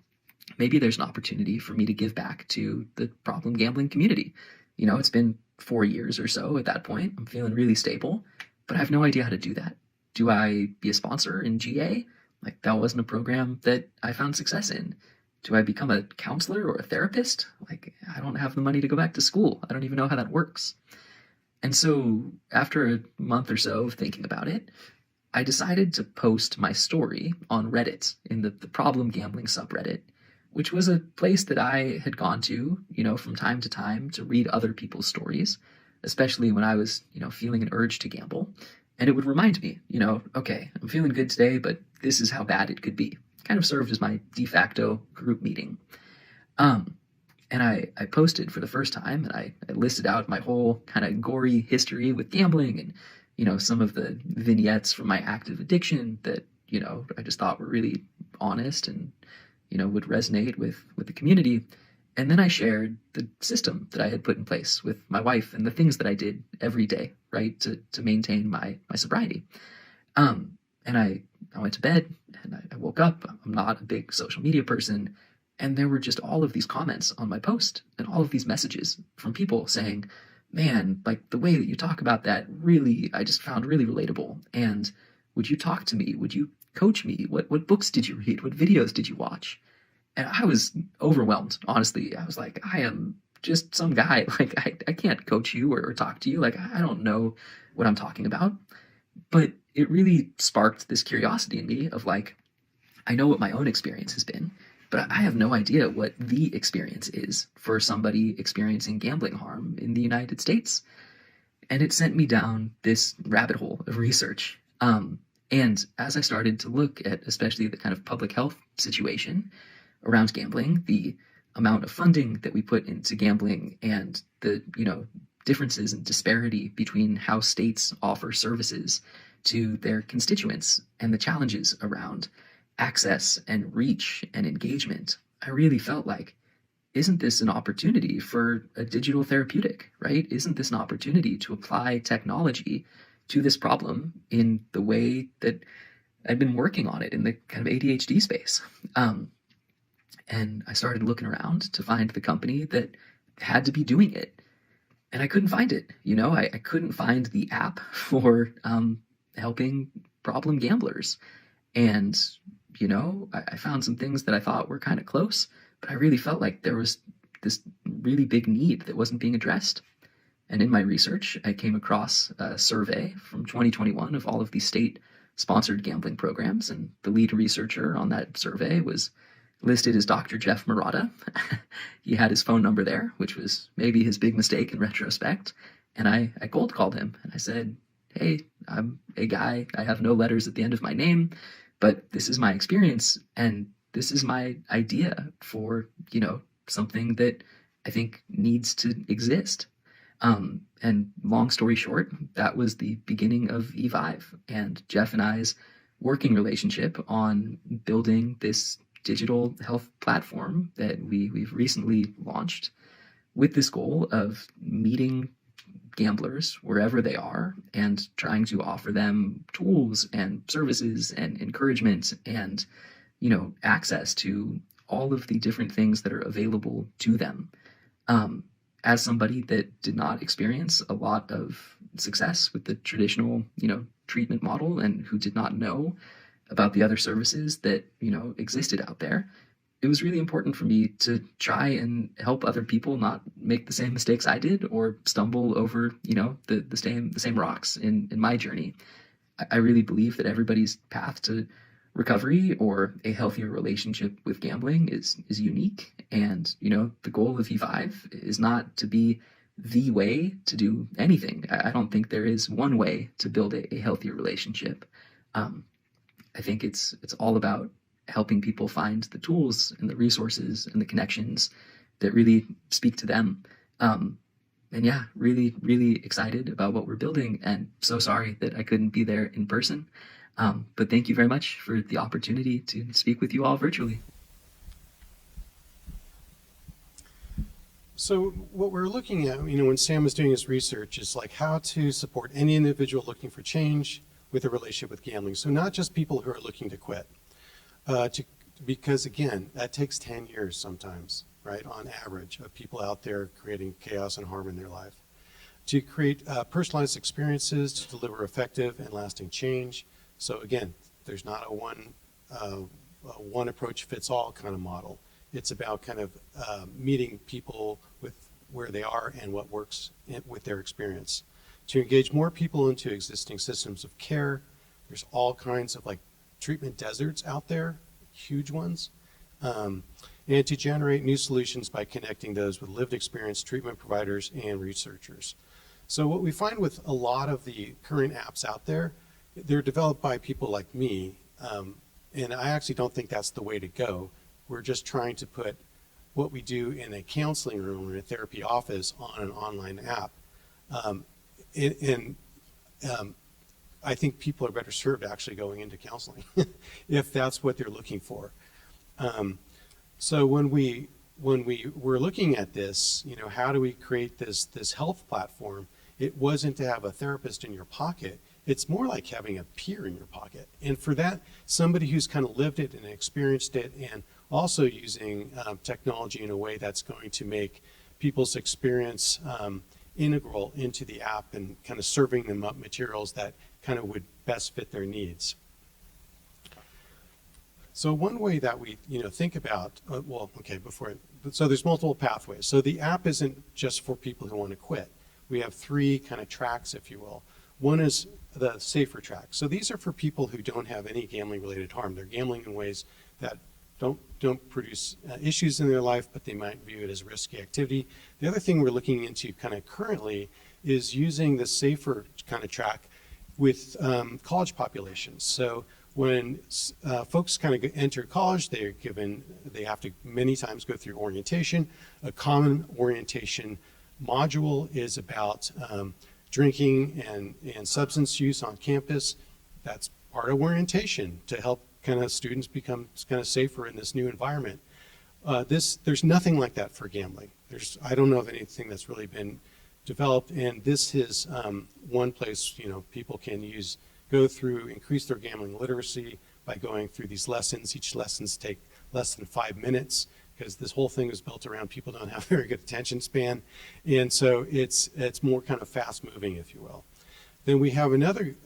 maybe there's an opportunity for me to give back to the problem gambling community. It's been 4 years or so at that point. I'm feeling really stable, but I have no idea how to do that. Do I be a sponsor in GA? Like, that wasn't a program that I found success in. Do I become a counselor or a therapist? Like, I don't have the money to go back to school. I don't even know how that works. And so after a month or so of thinking about it, I decided to post my story on Reddit, in the problem gambling subreddit, which was a place that I had gone to, from time to time to read other people's stories, especially when I was, feeling an urge to gamble. And it would remind me, okay, I'm feeling good today, but this is how bad it could be. Kind of served as my de facto group meeting. And I posted for the first time, and I listed out my whole kind of gory history with gambling and some of the vignettes from my active addiction that, I just thought were really honest and, would resonate with the community. And then I shared the system that I had put in place with my wife and the things that I did every day, right, to maintain my sobriety. And I went to bed and I woke up. I'm not a big social media person. And there were just all of these comments on my post and all of these messages from people saying, man, like the way that you talk about that really, I just found really relatable. And would you talk to me? Would you coach me? What books did you read? What videos did you watch? And I was overwhelmed, honestly. I was like, I am just some guy. Like, I can't coach you or talk to you. Like, I don't know what I'm talking about. But it really sparked this curiosity in me of like, I know what my own experience has been, but I have no idea what the experience is for somebody experiencing gambling harm in the United States. And it sent me down this rabbit hole of research. And as I started to look at especially the kind of public health situation around gambling, the amount of funding that we put into gambling and the, differences and disparity between how states offer services to their constituents and the challenges around access and reach and engagement, I really felt like, isn't this an opportunity for a digital therapeutic, right? Isn't this an opportunity to apply technology to this problem in the way that I'd been working on it in the kind of ADHD space? And I started looking around to find the company that had to be doing it. And I couldn't find it. I couldn't find the app for helping problem gamblers. And, I found some things that I thought were kind of close, but I really felt like there was this really big need that wasn't being addressed. And in my research, I came across a survey from 2021 of all of these state-sponsored gambling programs. And the lead researcher on that survey was listed as Dr. Jeff Marotta. He had his phone number there, which was maybe his big mistake in retrospect. And I cold called him and I said, hey, I'm a guy. I have no letters at the end of my name, but this is my experience. And this is my idea for, something that I think needs to exist. And long story short, that was the beginning of E5 and Jeff and I's working relationship on building this digital health platform that we've recently launched with this goal of meeting gamblers wherever they are and trying to offer them tools and services and encouragement and, access to all of the different things that are available to them. As somebody that did not experience a lot of success with the traditional, treatment model and who did not know about the other services that, existed out there, it was really important for me to try and help other people not make the same mistakes I did or stumble over, the same rocks in my journey. I really believe that everybody's path to recovery or a healthier relationship with gambling is unique. And, the goal of E5 is not to be the way to do anything. I don't think there is one way to build a healthier relationship. I think it's all about helping people find the tools and the resources and the connections that really speak to them. And yeah, really, really excited about what we're building and so sorry that I couldn't be there in person. But thank you very much for the opportunity to speak with you all virtually. So what we're looking at, when Sam was doing his research is like how to support any individual looking for change with a relationship with gambling. So not just people who are looking to quit, because again, that takes 10 years sometimes, right, on average, of people out there creating chaos and harm in their life. To create personalized experiences to deliver effective and lasting change. So again, there's not a one approach fits all kind of model. It's about kind of meeting people with where they are and what works with their experience. To engage more people into existing systems of care. There's all kinds of like treatment deserts out there, huge ones. And to generate new solutions by connecting those with lived experience treatment providers and researchers. So what we find with a lot of the current apps out there, they're developed by people like me, and I actually don't think that's the way to go. We're just trying to put what we do in a counseling room or a therapy office on an online app. I think people are better served actually going into counseling if that's what they're looking for. So when we were looking at this, how do we create this health platform? It wasn't to have a therapist in your pocket. It's more like having a peer in your pocket. And for that, somebody who's kind of lived it and experienced it, and also using technology in a way that's going to make people's experience integral into the app and kind of serving them up materials that kind of would best fit their needs. So one way that we, think about, so there's multiple pathways. So the app isn't just for people who want to quit. We have three kind of tracks, if you will. One is the safer track. So these are for people who don't have any gambling-related harm. They're gambling in ways that don't produce issues in their life, but they might view it as risky activity. The other thing we're looking into kind of currently is using the safer kind of track with college populations. So when folks kind of enter college, they have to many times go through orientation. A common orientation module is about drinking and substance use on campus. That's part of orientation to help kind of students become kind of safer in this new environment. There's nothing like that for gambling. I don't know of anything that's really been developed, and this is one place people can go through, increase their gambling literacy by going through these lessons. Each lessons take less than 5 minutes because this whole thing is built around people don't have very good attention span, and so it's more kind of fast moving, if you will. Then we have another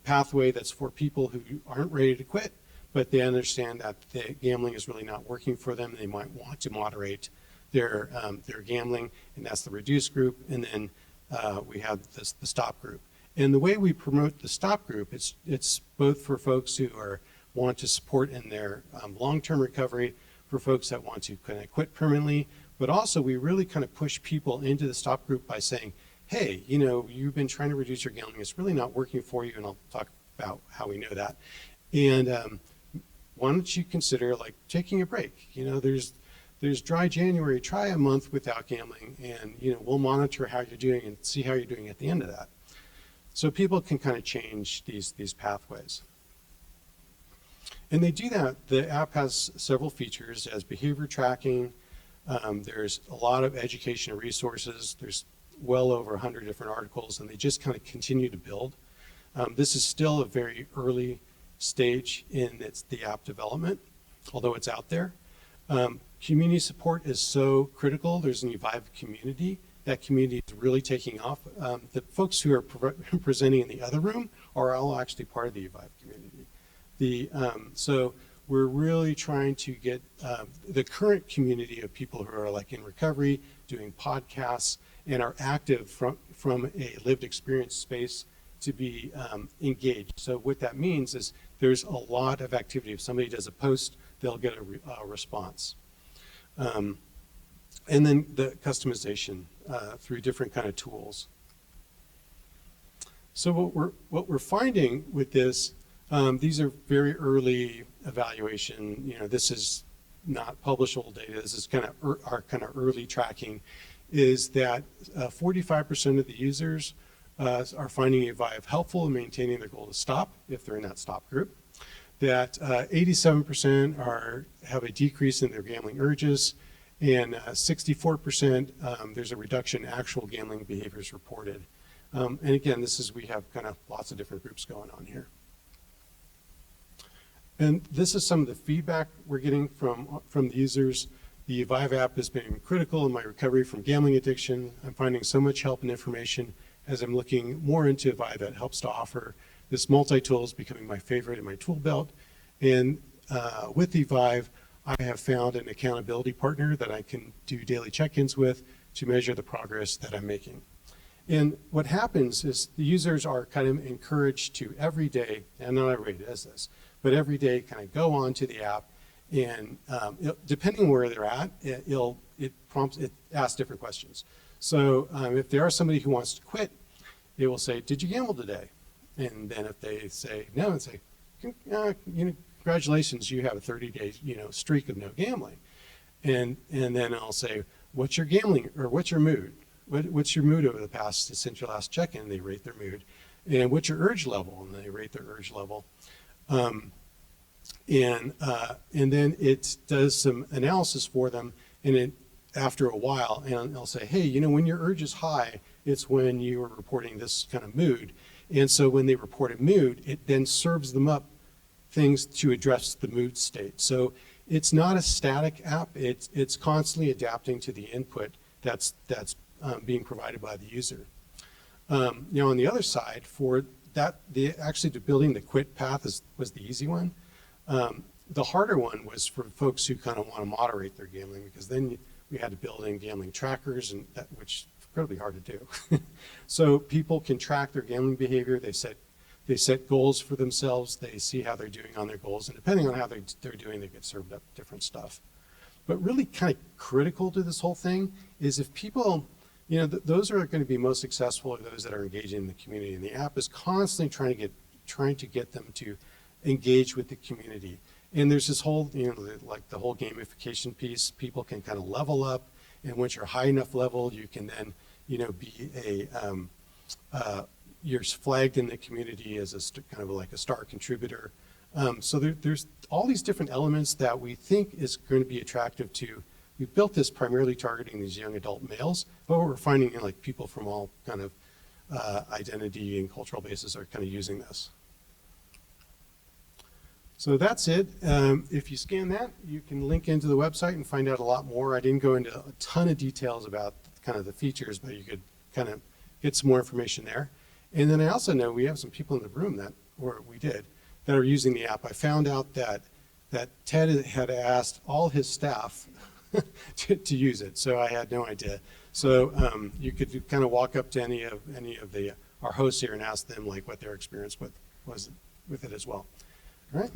pathway that's for people who aren't ready to quit, but they understand that the gambling is really not working for them. They might want to moderate their gambling, and that's the reduced group. And then we have the stop group. And the way we promote the stop group, it's both for folks who want to support in their long-term recovery, for folks that want to kind of quit permanently, but also we really kind of push people into the stop group by saying, hey, you've been trying to reduce your gambling. It's really not working for you, and I'll talk about how we know that. And why don't you consider taking a break? There's dry January. Try a month without gambling, and we'll monitor how you're doing and see how you're doing at the end of that. So people can kind of change these pathways. And they do that. The app has several features as behavior tracking. There's a lot of educational resources. There's well over 100 different articles, and they just kind of continue to build. This is still a very early stage in the app development, although it's out there. Community support is so critical. There's an Evive community. That community is really taking off. The folks who are presenting in the other room are all actually part of the Evive community. So we're really trying to get the current community of people who are in recovery, doing podcasts, and are active from a lived experience space to be engaged. So what that means is there's a lot of activity. If somebody does a post, they'll get a response. And then the customization through different kind of tools. So what we're finding with this, these are very early evaluation. This is not publishable data. This is kind of our kind of early tracking. Is that 45% of the users are finding Evive helpful in maintaining their goal to stop if they're in that stop group. That 87% have a decrease in their gambling urges, and 64% there's a reduction in actual gambling behaviors reported. And again, we have kind of lots of different groups going on here. And this is some of the feedback we're getting from the users. The Evive app has been critical in my recovery from gambling addiction. I'm finding so much help and information as I'm looking more into Evive that helps to offer. This multi-tool is becoming my favorite in my tool belt. And with Evive, I have found an accountability partner that I can do daily check-ins with to measure the progress that I'm making. And what happens is the users are kind of encouraged to every day, and not everybody does this, but every day kind of go on to the app, and depending where they're at, it asks different questions. So if there are somebody who wants to quit, it will say, "Did you gamble today?" And then if they say no, it's say, "Congratulations, you have a 30-day streak of no gambling." And then I'll say, "What's your gambling or what's your mood? What's your mood over the past since your last check-in?" They rate their mood. and what's your urge level? And they rate their urge level. And then it does some analysis for them, and it, after a while, and I'll say, hey, you know, when your urge is high, it's when you are reporting this kind of mood. And so when they report a mood, it then serves them up things to address the mood state. So it's not a static app. It's constantly adapting to the input that's being provided by the user. You know, on the other side, for that, actually building the quit path was the easy one. The harder one was for folks who kind of want to moderate their gambling, because then we had to build in gambling trackers, and which is incredibly hard to do. So people can track their gambling behavior. They set goals for themselves. They see how they're doing on their goals, and depending on how they're doing, they get served up different stuff. But really kind of critical to this whole thing is if people, you know, those are going to be most successful, are those that are engaging in the community. And the app is constantly trying to get them to engage with the community. And there's this whole, you know, like the whole gamification piece. People can kind of level up, and once you're high enough level, you can then, you know, be you're flagged in the community as a kind of like a star contributor. So there's all these different elements that we think is going to be attractive to. We built this primarily targeting these young adult males, but we're finding, you know, like people from all kind of identity and cultural bases are kind of using this. So that's it. If you scan that, you can link into the website and find out a lot more. I didn't go into a ton of details about kind of the features, but you could kind of get some more information there. And then I also know we have some people in the room that are using the app. I found out that Ted had asked all his staff to use it, so I had no idea. So you could kind of walk up to any of our hosts here and ask them like what their experience was with it as well. All right.